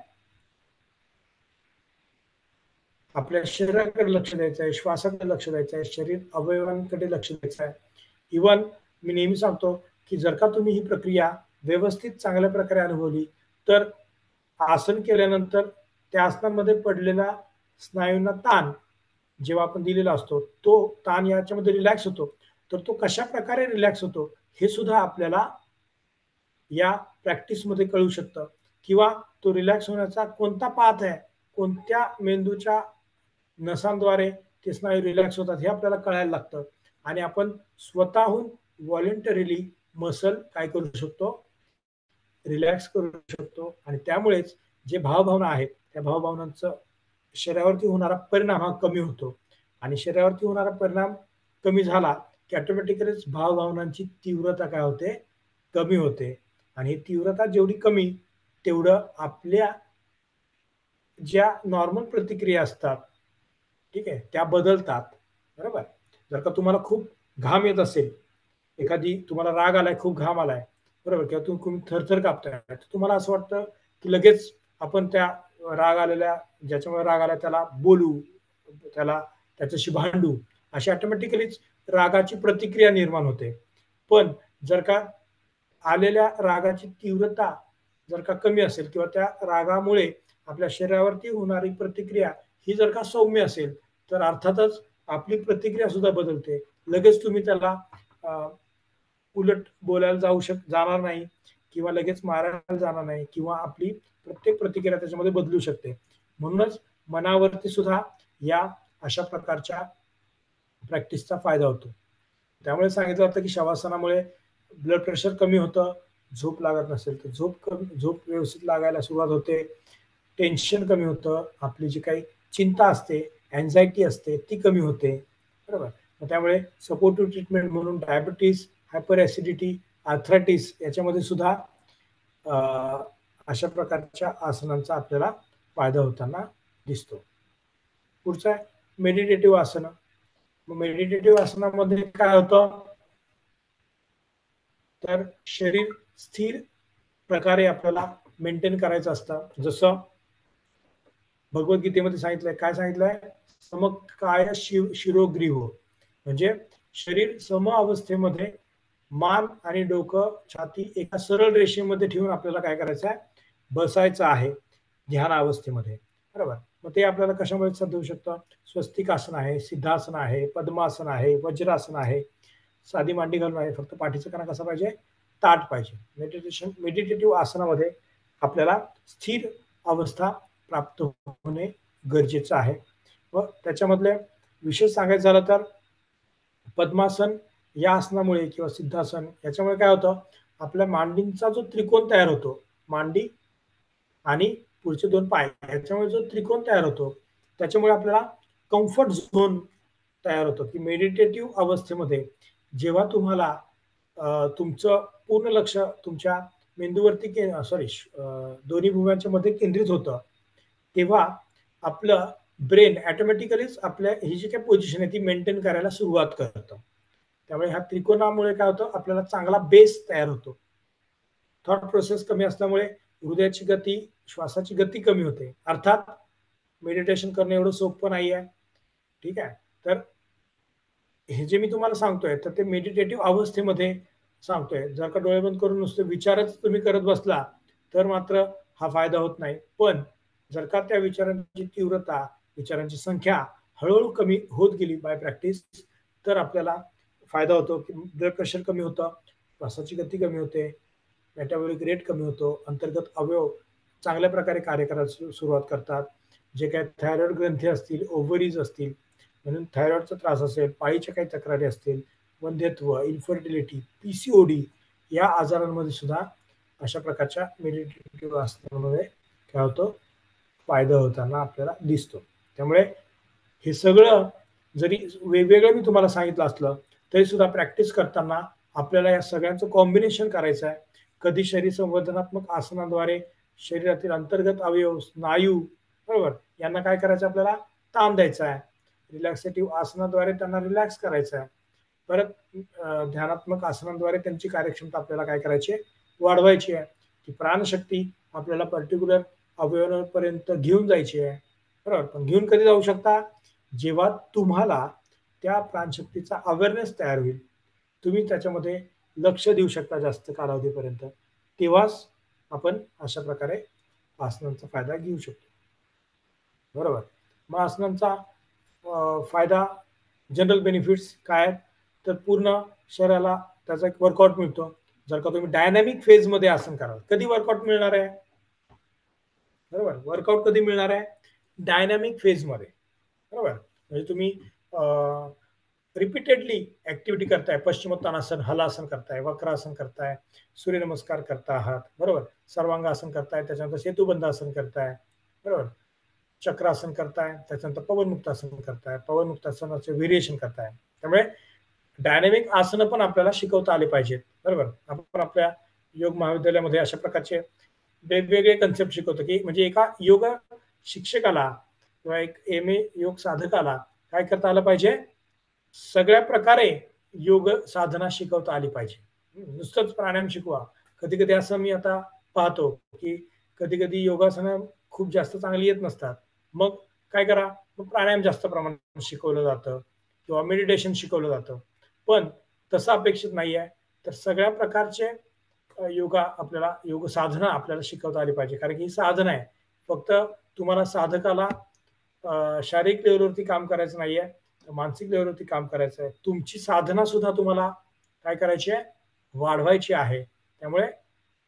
आपल्या शरीराकडे लक्ष द्यायचं आहे, श्वासाकडे लक्ष द्यायचं आहे, शरीर अवयवांकडे लक्ष द्यायचं आहे. इव्हन मी नेहमी सांगतो, की जर का तुम्ही ही प्रक्रिया व्यवस्थित चांगल्या प्रकारे अनुभवली, तर आसन केल्यानंतर त्या आसनांमध्ये पडलेला स्नायूंना ताण जेव्हा आपण दिलेला असतो, तो ताण याच्यामध्ये रिलॅक्स होतो. तर तो कशाप्रकारे रिलॅक्स होतो, हे सुद्धा आपल्याला या प्रॅक्टिसमध्ये कळू शकतं किंवा तो रिलॅक्स होण्याचा कोणता पाथ आहे, कोणत्या मेंदूच्या नसांद्वारे ते स्नायू रिलॅक्स होतात हे आपल्याला कळायला लागतं आणि आपण स्वतःहून व्हॉलंटरीली मसल काय करू शकतो, रिलॅक्स करू शकतो आणि त्यामुळेच जे भावभावना आहेत, त्या भावभावनांचं शरीरावरती होणारा परिणाम हा कमी होतो आणि शरीरावरती होणारा परिणाम कमी झाला की ऑटोमॅटिकलीच भावभावनांची तीव्रता काय होते, कमी होते आणि ही तीव्रता जेवढी कमी, तेवढं आपल्या ज्या नॉर्मल प्रतिक्रिया असतात, ठीक आहे, त्या बदलतात. बरोबर. जर का तुम्हाला खूप घाम येत असेल, एखादी तुम्हाला राग आलाय, खूप घाम आलाय, बरोबर, किंवा तुम्ही थरथर कापताय, तर तुम्हाला असं वाटतं की लगेच आपण त्या राग आलेल्या, ज्याच्यामुळे राग आला त्याला बोलू, त्याला त्याच्याशी भांडू, अशी ऑटोमॅटिकलीच रागाची प्रतिक्रिया निर्माण होते. पण जर का आलेल्या रागाची तीव्रता जर का कमी असेल किंवा त्या रागामुळे आपल्या शरीरावरती होणारी प्रतिक्रिया ही जर का सौम्य असेल, तर अर्थातच आपली प्रतिक्रिया सुद्धा बदलते. लगेच तुम्ही त्याला उलट बोलायला जाणार नाही किंवा लगेच मारायला जाणार नाही किंवा आपली प्रत्येक प्रतिक्रिया त्याच्यामध्ये बदलू शकते. म्हणूनच मनावरती सुद्धा या अशा प्रकारच्या प्रॅक्टिसचा फायदा होतो. त्यामुळे सांगितलं जातं की शवासनामुळे ब्लड प्रेशर कमी होतं, झोप लागत नसेल तर झोप व्यवस्थित लागायला सुरुवात होते, टेन्शन कमी होतं, आपली जी काही चिंता असते, अँझायटी असते ती कमी होते, बरोबर. मग त्यामुळे सपोर्टिव्ह ट्रीटमेंट म्हणून डायबिटीज, हायपर ॲसिडिटी, आर्थरायटिस याच्यामध्ये सुद्धा अशा प्रकारच्या आसनांचा आपल्याला फायदा होताना दिसतो. पुढचं आहे मेडिटेटिव्ह आसनं. मग मेडिटेटिव्ह आसनामध्ये काय होतं, तर शरीर स्थिर प्रकारे आपल्याला मेंटेन करायचं असतं. जसं भगवद्गीतेमध्ये सांगितलंय, काय सांगितलंय, समकाय शिरोग्रीव, म्हणजे शरीर सम अवस्थेमध्ये मान आणि डोकं छाती एका सरळ रेषेमध्ये ठेवून आपल्याला काय करायचं आहे, बसायचं आहे ध्यान अवस्थेमध्ये, बरोबर. मग ते आपल्याला कशामध्ये साध्य होऊ शकतं, स्वस्तिक आसन आहे, सिद्धासन आहे, पद्मासन आहे, वज्रासन आहे, साधी मांडी घालून आहे, फक्त पाठीचा कणा कसा पाहिजे, ताट पाहिजे. मेडिटेटिव्ह आसनामध्ये आपल्याला स्थिर अवस्था प्राप्त होणे गरजेचं आहे. व त्याच्यामधले विशेष सांगायचं झालं तर पद्मासन या आसनामुळे किंवा सिद्धासन याच्यामुळे काय होतं, आपल्या मांडींचा जो त्रिकोण तयार होतो, मांडी आणि पुढचे दोन पाय याच्यामुळे जो त्रिकोण तयार होतो, त्याच्यामुळे आपल्याला कम्फर्ट झोन तयार होतो, की मेडिटेटिव्ह अवस्थेमध्ये जेव्हा तुम्हाला तुमचं पूर्ण लक्ष तुमच्या मेंदूवरती दोन्ही भुवयांच्या मध्ये केंद्रित होतं, तेव्हा आपलं ब्रेन ऑटोमॅटिकलीच आपल्या ही जी काही पोझिशन आहे ती मेंटेन करायला सुरुवात करतं. त्यामुळे ह्या त्रिकोणामुळे काय होतं, आपल्याला चांगला बेस तयार होतो. थॉट प्रोसेस कमी असल्यामुळे हृदयाची गती, श्वासाची गती कमी होते. अर्थात मेडिटेशन करणं एवढं सोपं नाही आहे, ठीक आहे. तर हे जे मी तुम्हाला सांगतोय तर ते मेडिटेटिव्ह अवस्थेमध्ये सांगतोय. जर का डोळे बंद करून नुसते विचारच तुम्ही करत बसला तर मात्र हा फायदा होत नाही. पण जर का त्या विचारांची तीव्रता, विचारांची संख्या हळूहळू कमी होत गेली बाय प्रॅक्टिस, तर आपल्याला फायदा होतो, की ब्लड प्रेशर कमी होतं, श्वासाची गती कमी होते, मेटाबॉलिक रेट कमी होतो, अंतर्गत अवयव चांगल्या प्रकारे कार्य करायला सुरुवात करतात. जे काही थायरॉइड ग्रंथी असतील, ओव्हरीज असतील, म्हणून थायरॉइडचा त्रास असेल, पाळीच्या काही तक्रारी असतील, वंध्यत्व, इन्फर्टिलिटी, पीसीओडी या आजारांमध्ये सुद्धा अशा प्रकारच्या मेडिटेटिव्ह असण्यामुळे काय होतं, फायदा होताना आपल्याला दिसतो. त्यामुळे हे सगळं जरी वेगवेगळं मी तुम्हाला सांगितलं असलं तरी सुद्धा प्रॅक्टिस करताना आपल्याला या सगळ्यांचं कॉम्बिनेशन करायचं आहे. कधी शरीर संवर्धनात्मक आसनाद्वारे शरीरातील अंतर्गत अवयव, स्नायू, बरोबर, यांना काय करायचं, आपल्याला ताण द्यायचा आहे. रिलॅक्सेटिव्ह आसनाद्वारे त्यांना रिलॅक्स करायचं आहे. परत ध्यानात्मक आसनांद्वारे त्यांची कार्यक्षमता आपल्याला काय करायची आहे, वाढवायची आहे. ती प्राणशक्ती आपल्याला पर्टिक्युलर अवयवांपर्यंत घेऊन जायची आहे, बरोबर. पण घेऊन कधी जाऊ शकता, जेव्हा तुम्हाला त्या प्राणशक्तीचा अवेअरनेस तयार होईल, तुम्ही त्याच्यामध्ये लक्ष देऊ शकता जास्त कालावधीपर्यंत, तेव्हाच आपण अशा प्रकारे आसनांचा फायदा घेऊ शकतो, बरोबर. मग आसनांचा फायदा, जनरल बेनिफिट्स काय आहेत, तर पूर्ण शरीराला त्याचा एक वर्कआउट मिळतो. जर का तुम्ही डायनॅमिक फेजमध्ये आसन कराल, कधी वर्कआउट मिळणार आहे, बरोबर. वर्कआउट कधी मिळणार आहे, डायनॅमिक फेजमध्ये, बरोबर. म्हणजे तुम्ही रिपीटेडली ऍक्टिव्हिटी करताय, पश्चिमोत्तानासन, हलासन करताय, वक्रासन करताय, सूर्यनमस्कार करता आहात, बरोबर, सर्वांगासन करताय, त्याच्यानंतर सेतुबंधासन करताय, बरोबर, चक्रासन करताय, त्याच्यानंतर पवनमुक्तासन करताय, पवनमुक्तासनाचे व्हेरिएशन करताय. त्यामुळे डायनॅमिक आसनं पण आपल्याला शिकवता आले पाहिजेत, बरोबर. आपण आपल्या योग महाविद्यालयामध्ये अशा प्रकारचे वेगवेगळे कन्सेप्ट शिकवतो, की म्हणजे एका योग शिक्षकाला किंवा एक ए योग साधकाला काय करता आलं पाहिजे, सगळ्या प्रकारे योग साधना शिकवता आली पाहिजे. नुसतंच प्राणायाम शिकवा. कधी कधी असं मी आता पाहतो, की कधी कधी योगासनं खूप जास्त चांगली येत नसतात. मग काय करा, मग प्राणायाम जास्त प्रमाणात शिकवलं जातं किंवा मेडिटेशन शिकवलं जातं. पण तसं अपेक्षित नाही आहे. तर सगळ्या प्रकारचे योगा आपल्याला, योग साधना आपल्याला शिकवता आली पाहिजे, कारण की ही साधना आहे. फक्त तुम्हाला साधकाला शारीरिक लेवलवरती काम करायचं नाहीये, मानसिक लेवलवरती काम करायचं आहे. तुमची साधना सुद्धा तुम्हाला काय करायची आहे, वाढवायची आहे. त्यामुळे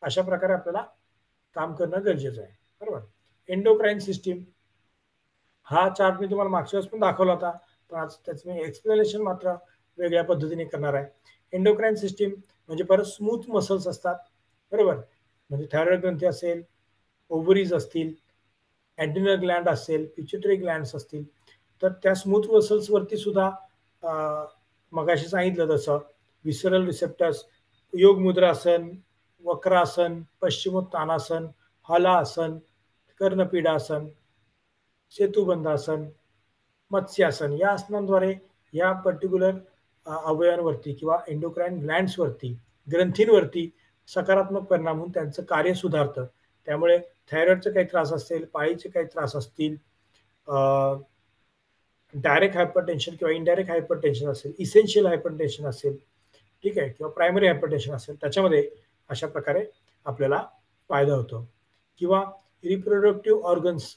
अशा प्रकारे आपल्याला काम करणं गरजेचं आहे, बरोबर. एंडोक्राईन सिस्टीम हा चार्ट मी तुम्हाला मागच्या वेळेस पण दाखवला होता, पण आज त्याचं मी एक्सप्लेनेशन मात्र वेगळ्या पद्धतीने करणार आहे. एंडोक्राईन सिस्टीम म्हणजे परत स्मूथ मसल्स असतात, बरोबर. म्हणजे थायरॉइड ग्रंथी असेल, ओव्हरीज असतील, ॲड्रिनल ग्लँड असेल, पिच्युटरी ग्लँड्स असतील, तर त्या स्मूथ वसल्सवरती सुद्धा मगाशी सांगितलं तसं विसरल रिसेप्टर्स, योग मुद्रासन, वक्रासन, पश्चिमोत्तानासन, हलासन, कर्णपीडासन, सेतुबंधासन, मत्स्यासन या आसनांद्वारे या पर्टिक्युलर अवयवांवरती किंवा एंडोक्राईन ग्लँड्सवरती, ग्रंथींवरती सकारात्मक परिणाम होऊन त्यांचं कार्य सुधारतं. त्यामुळे थायरॉइडचे काही त्रास असेल, पाळीचे काही त्रास असतील, डायरेक्ट हायपरटेन्शन किंवा इनडायरेक्ट हायपरटेन्शन असेल, इसेन्शियल हायपरटेन्शन असेल, ठीक आहे, किंवा प्रायमरी हायपरटेन्शन असेल, त्याच्यामध्ये अशा प्रकारे आपल्याला फायदा होतो. किंवा रिप्रोडक्टिव्ह ऑर्गन्स,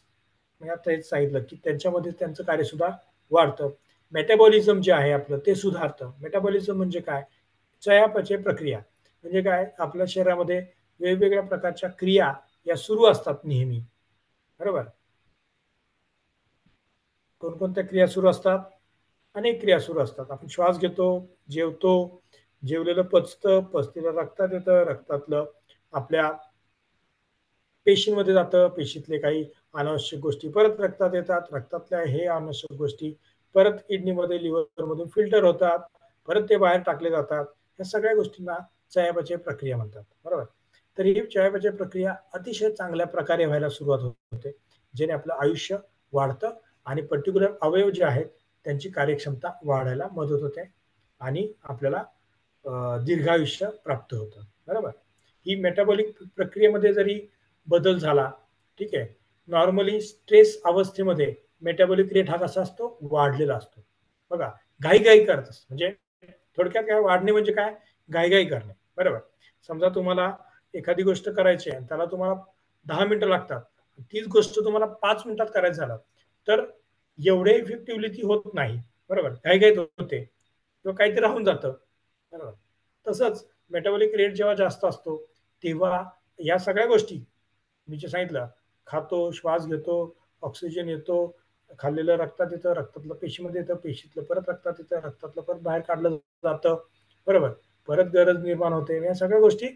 मी आता हेच सांगितलं की त्यांच्यामध्ये त्यांचं कार्यसुद्धा वाढतं. मेटाबॉलिझम जे आहे आपलं ते सुधारतं. मेटाबॉलिझम म्हणजे काय? चयापचय प्रक्रिया. म्हणजे काय? आपल्या शरीरामध्ये वेगवेगळ्या प्रकारच्या क्रिया या सुरू असतात नेहमी, बरोबर. कोणकोणत्या क्रिया सुरू असतात? अनेक क्रिया सुरू असतात. आपण श्वास घेतो, जेवतो, जेवलेलं पचतं, पचलेलं रक्तात येतं, रक्तातलं आपल्या पेशींमध्ये जातं, पेशीतले काही अनावश्यक गोष्टी परत रक्तात येतात, रक्तातल्या हे अनावश्यक गोष्टी परत किडनीमध्ये, लिव्हरमधून फिल्टर होतात, परत ते बाहेर टाकले जातात. या सगळ्या गोष्टींना चयापचय प्रक्रिया म्हणतात, बरोबर. तर ही चयापचय प्रक्रिया अतिशय चांगल्या प्रकारे व्हायला सुरुवात होते, जेणे आपलं आयुष्य वाढतं आणि पर्टिक्युलर अवयव जे आहेत त्यांची कार्यक्षमता वाढायला मदत होते आणि आपल्याला दीर्घायुष्य प्राप्त होतं, बरोबर. ही मेटाबॉलिक प्रक्रियेमध्ये जरी बदल झाला, ठीक आहे, नॉर्मली स्ट्रेस अवस्थेमध्ये मेटाबॉलिक रेट हा कसा असतो? वाढलेला असतो. बघा, घाईघाई करत असतो. म्हणजे थोडक्यात काय वाढणे म्हणजे काय? घाईघाई करणे, बरोबर. समजा तुम्हाला एखादी गोष्ट करायची आहे, त्याला तुम्हाला 10 मिनिटं लागतात, तीच गोष्ट तुम्हाला 5 मिनिटात करायची झालं तर एवढे इफेक्टिव्हली ती होत नाही, बरोबर. घाईघाईत होते किंवा काहीतरी राहून जातं, बरोबर. तसंच मेटाबॉलिक रेट जेव्हा जास्त असतो तेव्हा या सगळ्या गोष्टी मी जे सांगितलं, खातो, श्वास घेतो, ऑक्सिजन येतो, खाल्लेलं रक्तात येतं, रक्तातलं पेशीमध्ये येतं, पेशीतलं परत रक्तात येतं, रक्तातलं परत बाहेर काढलं जातं, बरोबर. परत गरज निर्माण होते. या सगळ्या गोष्टी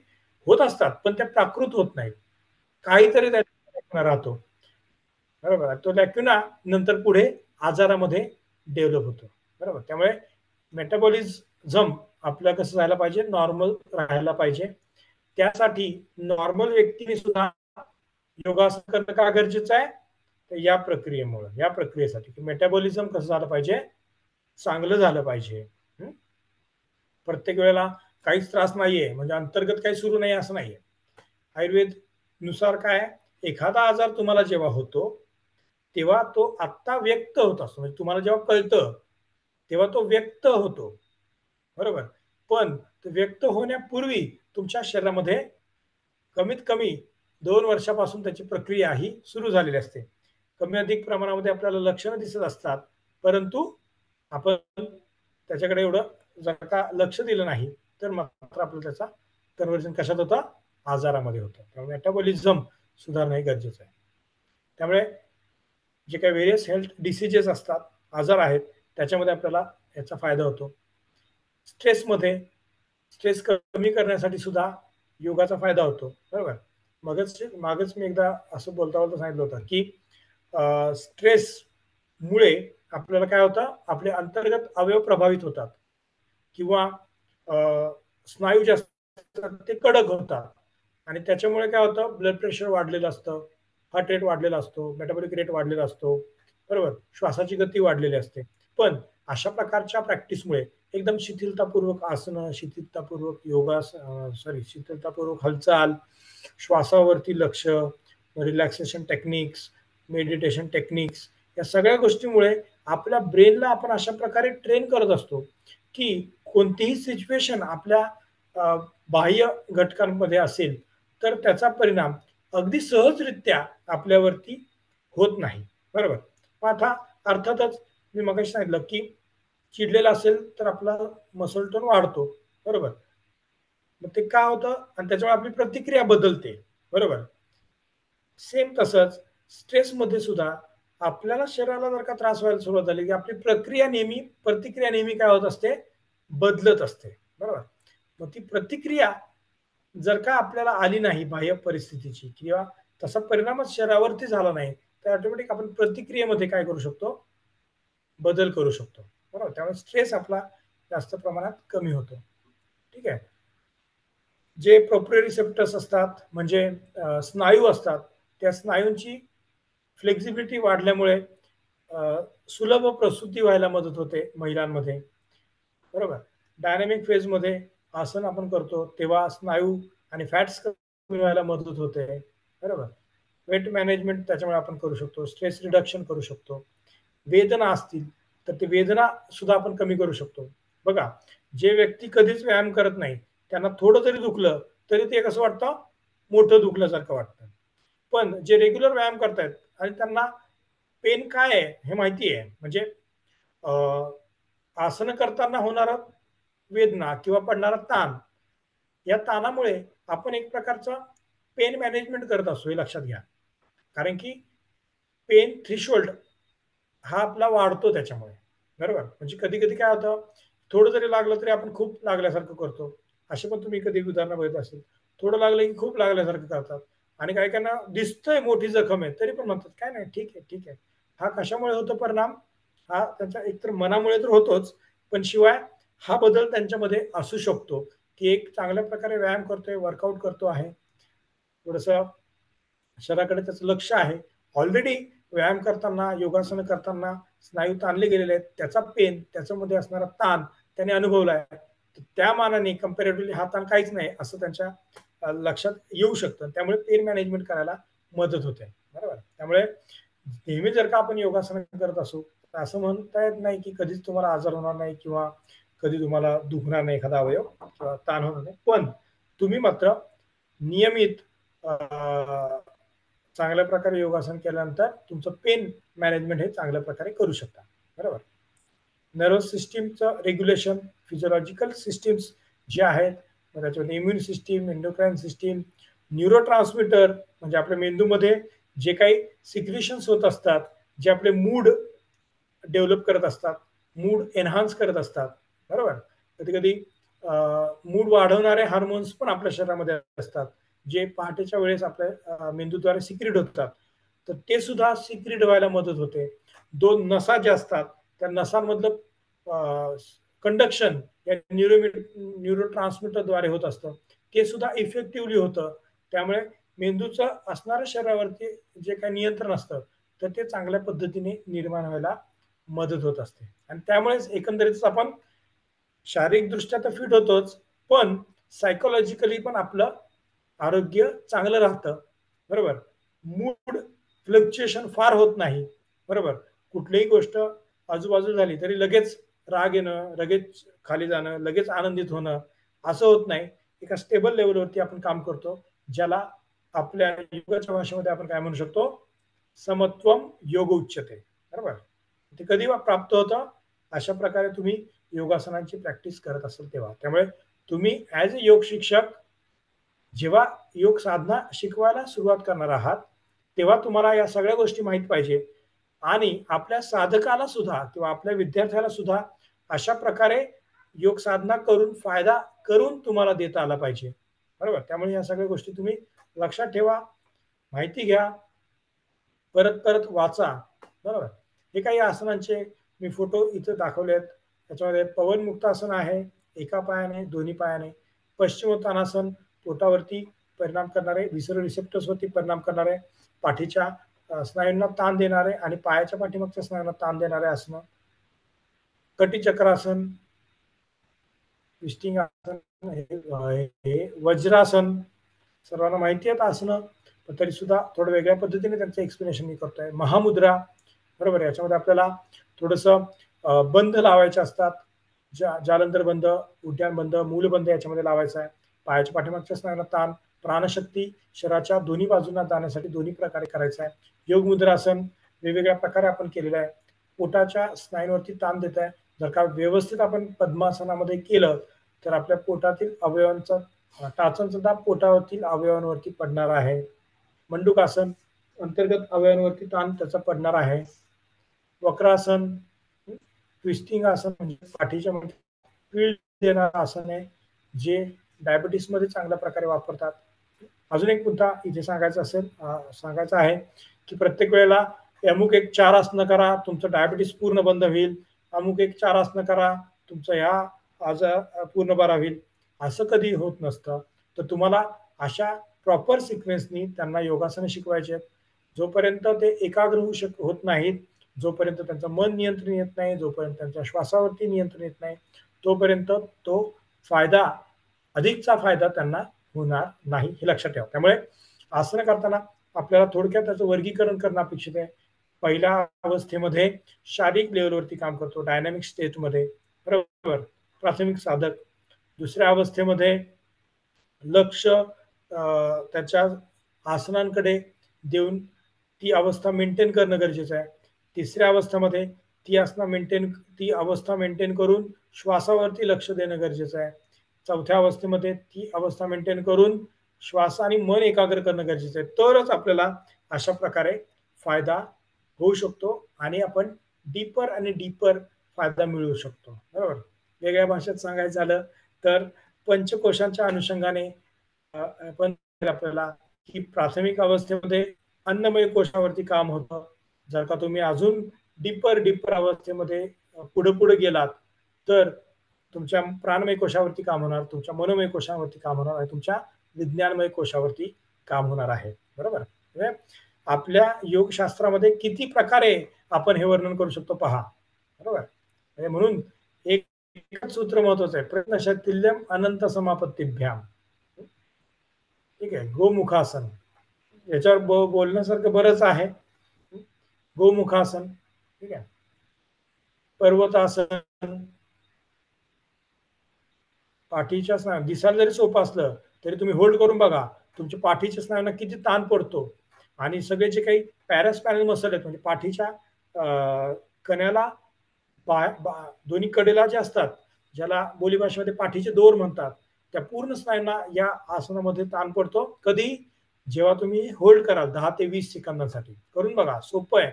होत असतात, पण त्या प्राकृत होत नाहीत. काहीतरी त्यात राहतो, बरोबर. तो लॅक्युना नंतर पुढे आजारामध्ये डेव्हलप होतो, बरोबर. त्यामुळे मेटाबॉलिझम आपलं कसं राहायला पाहिजे? नॉर्मल राहायला पाहिजे. त्यासाठी नॉर्मल व्यक्तीने सुद्धा योगासन करणं का गरजेचं आहे? तर या प्रक्रियेमुळे, या प्रक्रियेसाठी की मेटाबॉलिझम कसं झालं पाहिजे? चांगलं झालं पाहिजे. प्रत्येक वेळेला काहीच त्रास नाहीये म्हणजे अंतर्गत काही सुरू नाही असं नाहीये. आयुर्वेद नुसार काय, एखादा आजार तुम्हाला जेव्हा होतो तेव्हा तो आत्ता व्यक्त होत असतो, म्हणजे तुम्हाला जेव्हा कळतं तेव्हा तो व्यक्त होतो, बरोबर. पण तो व्यक्त होण्यापूर्वी तुमच्या शरीरामध्ये कमीत कमी 2 वर्षापासून त्याची प्रक्रिया ही सुरू झालेली असते. कमी अधिक प्रमाणामध्ये आपल्याला लक्षणं दिसत असतात, परंतु आपण त्याच्याकडे एवढं जर का लक्ष दिलं नाही तर मात्र आपलं त्याचा कन्व्हर्जन कशात होतं? आजारामध्ये होतं. त्यामुळे मेटाबॉलिझम सुधारणं हे गरजेचं आहे. त्यामुळे जे काही व्हेरियस हेल्थ डिसीजेस असतात, आजार आहेत, त्याच्यामध्ये आपल्याला याचा फायदा होतो. स्ट्रेसमध्ये स्ट्रेस कमी करण्यासाठी सुद्धा योगाचा फायदा होतो, बरोबर. मागच मी एकदा असं बोलता बोलता सांगितलं होतं की स्ट्रेसमुळे आपल्याला काय होतं? आपले अंतर्गत अवयव प्रभावित होतात किंवा स्नायू जे असतात ते कडक होतात आणि त्याच्यामुळे काय होतं? ब्लड प्रेशर वाढलेलं असतं, हार्ट रेट वाढलेला असतो, मेटाबॉलिक रेट वाढलेला असतो, बरोबर. श्वासाची गती वाढलेली असते. पण अशा प्रकारच्या प्रॅक्टिसमुळे एकदम शिथिलतापूर्वक आसनं, शिथिलतापूर्वक शिथिलतापूर्वक हालचाल, श्वासावरती लक्ष, रिलॅक्सेशन टेक्निक्स, मेडिटेशन टेक्निक्स, या सगळ्या गोष्टीमुळे आपल्या ब्रेनला आपण अशा प्रकारे ट्रेन करत असतो की कोणतीही सिच्युएशन आपल्या बाह्य घटकांमध्ये असेल तर त्याचा परिणाम अगदी सहजरित्या आपल्यावरती होत नाही, बरोबर. मग आता अर्थातच मी मगाशी सांगितलं की चिडलेला असेल तर आपला मसल टोन वाढतो, बरोबर. मग ते काय होतं? आणि त्याच्यामुळे आपली प्रतिक्रिया बदलते, बरोबर. सेम तसंच स्ट्रेसमध्ये सुद्धा आपल्याला शरीराला जर का त्रास व्हायला सुरुवात झाली की आपली प्रतिक्रिया नेहमी काय होत असते? बदलत असते, बरोबर. मग ती प्रतिक्रिया जर का आपल्याला आली नाही बाह्य परिस्थितीची किंवा तसा परिणामच शरीरावरती झाला नाही, तर ऑटोमॅटिक आपण प्रतिक्रियेमध्ये काय करू शकतो, बदल करू शकतो. बरोबर. त्यामुळे स्ट्रेस आपला जास्त प्रमाणात कमी होतो. ठीक आहे. जे प्रोप्रिओरिसेप्टर्स असतात म्हणजे स्नायू असतात, त्या स्नायूंची फ्लेक्झिबिलिटी वाढल्यामुळे सुलभ प्रसूती व्हायला मदत होते महिलांमध्ये. बरोबर. डायनॅमिक फेजमध्ये आसन आपण करतो तेव्हा स्नायू आणि फॅट्स कमी व्हायला मदत होते. बरोबर. वेट मॅनेजमेंट त्याच्यामुळे आपण करू शकतो. स्ट्रेस रिडक्शन करू शकतो. वेदना असतील तर ते वेदना सुद्धा आपण कमी करू शकतो. बघा, जे व्यक्ती कधीच व्यायाम करत नाही त्यांना थोडं जरी दुखलं तरी ते कसं वाटतं, मोठं दुखल्यासारखं वाटतं. पण जे रेग्युलर व्यायाम करतायत आणि त्यांना पेन काय आहे हे माहिती आहे, म्हणजे आसनं करताना होणारा वेदना किंवा पडणारा ताण, या ताणामुळे आपण एक प्रकारचं पेन मॅनेजमेंट करत असतो हे लक्षात घ्या. कारण की पेन थ्रेशोल्ड हा आपला वाढतो त्याच्यामुळे. बरोबर. म्हणजे कधी कधी काय होतं, थोडं जरी लागलं तरी आपण खूप लागल्यासारखं करतो. असे पण तुम्ही कधी उदाहरणं बघितलं असेल. थोडं लागलं की खूप लागल्यासारखं करतात. आणि काही काहींना दिसतंय मोठी जखम आहे तरी पण म्हणतात काय नाही, ठीक आहे ठीक आहे. हा कशामुळे होतो परिणाम, हा त्यांचा एकतर मनामुळे तर होतोच, पण शिवाय हा बदल त्यांच्यामध्ये असू शकतो की एक चांगल्या प्रकारे व्यायाम करतोय, वर्कआउट करतो आहे, थोडंसं शरीराकडे त्याचं लक्ष आहे. ऑलरेडी व्यायाम करताना, योगासनं करताना स्नायू ताणले गेलेले आहेत. त्याचा पेन, त्याच्यामध्ये असणारा ताण त्याने अनुभवला आहे. तर त्या मानाने कंपॅरेटिव्हली हा ताण काहीच नाही असं त्यांच्या लक्षात येऊ शकतं. त्यामुळे पेन मॅनेजमेंट करायला मदत होते. बरोबर. त्यामुळे नेहमी जर का आपण योगासनं करत असू, तर असं म्हणता येत नाही की कधीच तुम्हाला आजार होणार नाही किंवा कधी तुम्हाला दुखणार नाही एखादा अवयव किंवा ताण होणार नाही. पण तुम्ही मात्र नियमित चांगल्या प्रकारे योगासन केल्यानंतर तुमचं पेन मॅनेजमेंट हे चांगल्या प्रकारे करू शकता. बरोबर. नर्वस सिस्टीमचं रेग्युलेशन, फिजिओलॉजिकल सिस्टीम्स जे आहेत, मग त्याच्यामध्ये immune system, endocrine system, neuro transmitter म्हणजे आपल्या मेंदूमध्ये जे काही सिक्रिशन्स होत असतात, जे आपले मूड डेव्हलप करत असतात, मूड एन्हान्स करत असतात. बरोबर. कधी कधी मूड वाढवणारे हार्मोन्स पण आपल्या शरीरामध्ये असतात, जे पहाटेच्या वेळेस आपल्या मेंदूद्वारे सिक्रिट होतात. तर ते सुद्धा सिक्रिट व्हायला मदत होते. दोन नसा ज्या असतात त्या नसांमधलं कंडक्शन या न्यूरो ट्रान्समिटरद्वारे होत असतं, ते सुद्धा इफेक्टिव्हली होतं. त्यामुळे मेंदूचं असणारं शरीरावरती जे काही नियंत्रण असतं तर ते चांगल्या पद्धतीने निर्माण व्हायला मदत होत असते. आणि त्यामुळेच एकंदरीतच आपण शारीरिकदृष्ट्या तर फिट होतोच, पण सायकोलॉजिकली पण आपलं आरोग्य चांगलं राहतं. बरोबर. मूड फ्लक्च्युएशन फार होत नाही. बरोबर. कुठलीही गोष्ट आजूबाजू झाली तरी लगेच राग येणं, लगेच खाली जाणं, लगेच आनंदित होणं असं होत नाही. एका स्टेबल लेवलवरती आपण काम करतो, ज्याला आपल्या योगाच्या भाषेमध्ये आपण काय म्हणू शकतो, समत्वम योग उच्चते. बरोबर. ते कधी प्राप्त होतं, अशा प्रकारे तुम्ही योगासनांची प्रॅक्टिस करत असाल तेव्हा. त्यामुळे तुम्ही ॲज अ योग शिक्षक जेव्हा योग साधना शिकवायला सुरुवात करणार आहात, तेव्हा तुम्हाला या सगळ्या गोष्टी माहीत पाहिजे आणि आपल्या साधकाला सुद्धा किंवा आपल्या विद्यार्थ्याला सुद्धा अशा प्रकारे योग साधना करून फायदा करून तुम्हाला देता आला पाहिजे. बरोबर. त्यामुळे या सगळ्या गोष्टी तुम्ही लक्षात ठेवा, माहिती घ्या, परत परत वाचा. बरोबर. हे काही आसनांचे मी फोटो इथे दाखवले आहेत. त्याच्यामध्ये पवनमुक्तासन आहे, एका पायाने, दोन्ही पायाने. पश्चिमोत्तानासन पोटावरती परिणाम करणारे, विसर रिसेप्टर्सवरती परिणाम करणारे, पाठीच्या स्नायूंना ताण देणारे आणि पायाच्या पाठीमागच्या स्नायूंना ताण देणारे आसनं. कटिचक्रासन, ट्विस्टिंग आसन, हे वज्रासन सर्वांना माहिती आहेत आसनं, पण तरी सुद्धा थोडं वेगळ्या पद्धतीने त्यांचं एक्सप्लेनेशन मी करतोय. महामुद्रा. बरोबर. याच्यामध्ये आपल्याला थोडंसं बंध लावायचे असतात. जालंधर बंद, उड्डाण बंद, मूलबंद याच्यामध्ये लावायचा आहे. पायाच्या पाठीमागच्या स्नायूंना ताण, प्राणशक्ती शरीराच्या दोन्ही बाजूंना जाण्यासाठी दोन्ही प्रकारे करायचा आहे. योग मुद्रासन वेगवेगळ्या प्रकारे आपण केलेलं आहे. पोटाच्या स्नायूंवरती ताण देत आहे. जर का व्यवस्थित आपण पद्मासनामध्ये केलं तर आपल्या पोटातील अवयवांचा टाचनचा दाब पोटावरतील अवयवांवरती पडणार आहे. मंडूकासन अंतर्गत अवयवांवरती ताण त्याचा पडणार आहे. वक्रासन, ट्विस्टिंग आसन म्हणजे पाठीच्या पीळ देणारं आसन आहे, जे डायबिटीसमध्ये चांगल्या प्रकारे वापरतात. अजून एक मुद्दा इथे सांगायचा आहे की प्रत्येक वेळेला अमुक एक 4 आसनं करा, तुमचं डायबिटीस पूर्ण बंद होईल, अमुक एक 4 आसनं करा, तुमचं ह्या आजार पूर्ण बरा होईल, असं कधी होत नसतं. तर तुम्हाला अशा प्रॉपर सिक्वेन्सनी त्यांना योगासनं शिकवायचे आहेत. जोपर्यंत ते एकाग्र होत नाहीत, जोपर्यंत त्यांचं मन नियंत्रण येत नाही, जोपर्यंत त्यांच्या श्वासावरती नियंत्रण येत नाही, तोपर्यंत तो फायदा अधिकचा फायदा त्यांना होणार नाही, हे लक्षात ठेवा. त्यामुळे आसनं करताना आपल्याला थोडक्यात त्याचं वर्गीकरण करणं अपेक्षित आहे. पहिल्या अवस्थेमध्ये शारीरिक लेवलवरती काम करतो, डायनॅमिक स्टेटमध्ये, बरोबर, प्राथमिक साधक. दुसऱ्या अवस्थेमध्ये लक्ष त्याच्या आसनांकडे देऊन ती अवस्था मेंटेन करणं गरजेचं आहे. तिसऱ्या अवस्थेमध्ये ती अवस्था मेंटेन करून श्वासावरती लक्ष देणं गरजेचं आहे. चौथ्या अवस्थेमध्ये ती अवस्था मेंटेन करून श्वास आणि मन एकाग्र करणं गरजेचं आहे. तरच आपल्याला अशा प्रकारे फायदा होऊ शकतो आणि आपण डीपर आणि डीपर फायदा मिळवू शकतो, बरोबर. वेगळ्या भाषेत सांगायचं झालं तर पंचकोशांच्या अनुषंगाने पण आपल्याला की प्राथमिक अवस्थेमध्ये अन्नमय कोशावरती काम होतं. जर का तुम्ही अजून डीपर अवस्थेमध्ये पुढे गेलात तर तुमच्या प्राणमय कोशावरती काम होणार, तुमच्या मनोमय कोशावरती काम होणार आणि तुमच्या विज्ञानमय कोशावरती काम होणार आहे, बरोबर. आपल्या योगशास्त्रामध्ये किती प्रकारे आपण हे वर्णन करू शकतो पहा, बरोबर. म्हणून एकच सूत्र महत्वाचं आहे, प्रयत्नशक्तिल्यम अनंत समापत्तीभ्याम. ठीक आहे. गोमुखासन, याच्यावर बोलण्यासारखं बरंच आहे. गोमुखासन, ठीक आहे. पर्वतासन, पाठीच्या स्नायू दिसायला जरी सोपं असलं तरी तुम्ही होल्ड करून बघा, तुमच्या पाठीच्या स्नायूंना किती ताण पडतो. आणि सगळे जे काही पॅरास्पायनल मसल आहेत, म्हणजे पाठीच्या कण्याला दोन्ही कडेला जे असतात, ज्याला बोलीभाषेमध्ये पाठीचे दोर म्हणतात, त्या पूर्ण स्नायूंना या आसनामध्ये ताण पडतो. कधी? जेव्हा तुम्ही होल्ड कराल 10 ते 20 सेकंदासाठी. करून बघा, सोपं आहे.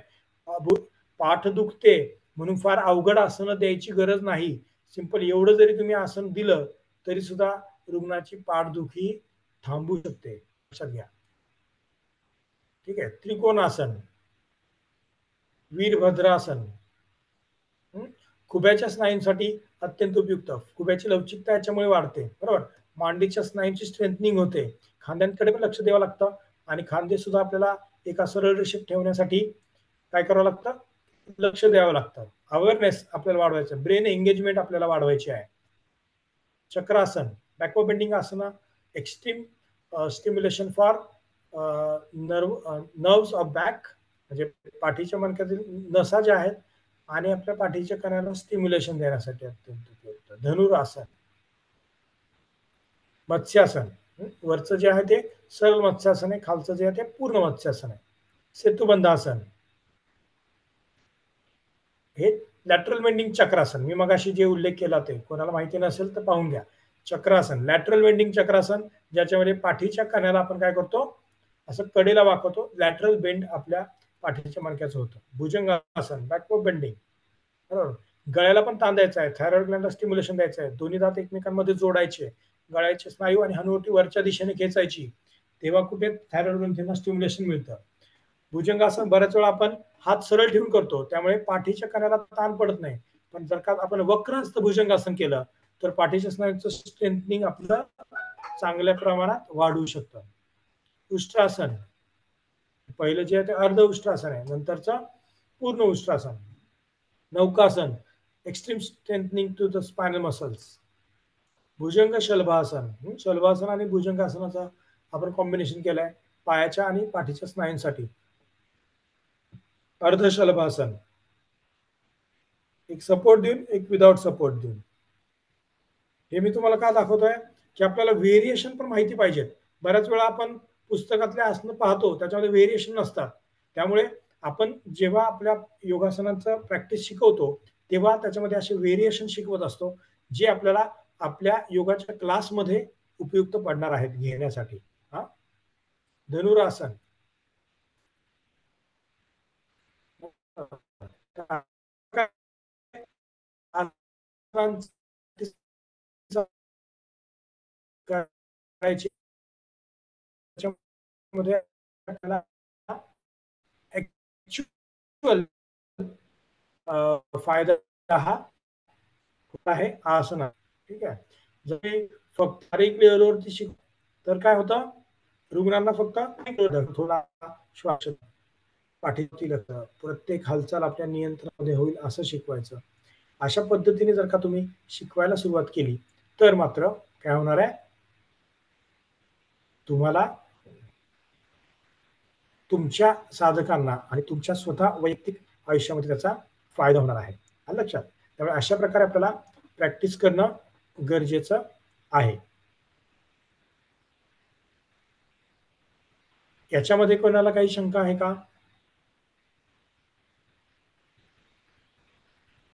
पाठ दुखते म्हणून फार अवघड आसनं द्यायची गरज नाही. सिंपल एवढं जरी तुम्ही आसन दिलं तरी सुद्धा रुग्णाची पाठदुखी थांबू शकते, लक्षात घ्या. ठीक आहे. त्रिकोणासन, वीरभद्रासन, खुब्याच्या स्नायूंसाठी अत्यंत उपयुक्त. खुब्याची लवचिकता याच्यामुळे वाढते, बरोबर. मांडीच्या स्नायूंची स्ट्रेंथनिंग होते. खांद्यांकडे पण लक्ष द्यावं लागतं आणि खांदे सुद्धा आपल्याला एका सरळ रेषेत ठेवण्यासाठी काय करावं लागतं, लक्ष द्यावं लागतं. अवेअरनेस आपल्याला वाढवायचं, ब्रेन एंगेजमेंट आपल्याला वाढवायची आहे. Chakrasana, backward bending asana, extreme stimulation for nerves of back, म्हणजे पाठीच्या मणक्यातील नसा ज्या आहेत आणि आपल्या पाठीच्या कण्याला स्टिम्युलेशन देण्यासाठी अत्यंत उपयुक्त. धनुरासन, मत्स्यासन, वरचं जे आहे ते सरळ मत्स्यासन आहे, खालचं जे आहे ते पूर्ण मत्स्यासन आहे. सेतुबंधासन, हे लॅटरल बेंडिंग चक्रासन, मी मगाशी जे उल्लेख केला ते कोणाला माहिती नसेल तर पाहून घ्या. चक्रासन, लॅटरल बेंडिंग चक्रासन, ज्याच्यामध्ये पाठीच्या कण्याला आपण काय करतो, असं कडेला वाकवतो, लॅटरल बेंड आपल्या पाठीच्या मणक्याचं होतं. भुजंगासन, बॅकवर्ड बेंडिंग, बरोबर. गळ्याला पण ताण द्यायचा आहे, थायरॉइड ग्लँडला स्टिम्युलेशन द्यायचं आहे, दोन्ही दात एकमेकांमध्ये जोडायचे, गळ्याचे स्नायू आणि हनुवटी वरच्या दिशेने खेचायची, तेव्हा कुठे थायरॉइड ग्रंथींना स्टिम्युलेशन मिळतं. भुजंगासन बऱ्याच वेळा आपण हात सरळ ठेवून करतो, त्यामुळे पाठीच्या कण्याला ताण पडत नाही. पण जर का आपण वक्रहस्त भुजंगासन केलं तर पाठीच्या स्नायूंचं स्ट्रेंथनिंग आपलं चांगल्या प्रमाणात वाढू शकतं. उष्ट्रासन, पहिलं जे आहे ते अर्ध उष्ट्रासन आहे, नंतरचं पूर्ण ushtrasana. Naukasana, extreme strengthening to the spinal muscles. Bhujang shalabhasana, shalabhasana आणि भुजंगासनाचा आपण कॉम्बिनेशन केलंय पायाच्या आणि पाठीच्या स्नायूंसाठी. अर्धशलभासन, एक सपोर्ट देऊन एक विदाउट सपोर्ट देऊन. हे मी तुम्हाला का दाखवतोय की आपल्याला व्हेरिएशन पण माहिती पाहिजेत. बऱ्याच वेळा आपण पुस्तकातले आसनं पाहतो त्याच्यामध्ये व्हेरिएशन नसतात, त्यामुळे आपण जेव्हा आपल्या योगासनांचं प्रॅक्टिस शिकवतो तेव्हा त्याच्यामध्ये असे व्हेरिएशन शिकवत असतो जे आपल्याला आपल्या योगाच्या क्लासमध्ये उपयुक्त पडणार आहेत घेण्यासाठी. हा, धनुरासन, करायची त्याच्यामध्ये आपल्याला ऍक्च्युअल फायदा हा आहे आसन. ठीक आहे. जर फक्त तारीख लेवलवरती शिक तर काय होतं, रुग्णांना फक्त थोडा श्वास पाठीतील प्रत्येक हालचाल आपल्या नियंत्रणामध्ये होईल असं शिकवायचं. अशा पद्धतीने जर का तुम्ही शिकवायला सुरुवात केली तर मात्र काय होणार आहे, तुम्हाला तुमच्या साधकांना आणि तुमच्या स्वतः वैयक्तिक आयुष्यामध्ये त्याचा फायदा होणार आहे. आलं लक्षात? त्यामुळे अशा प्रकारे आपल्याला प्रॅक्टिस करणं गरजेचं आहे. याच्यामध्ये कोणाला काही शंका आहे का?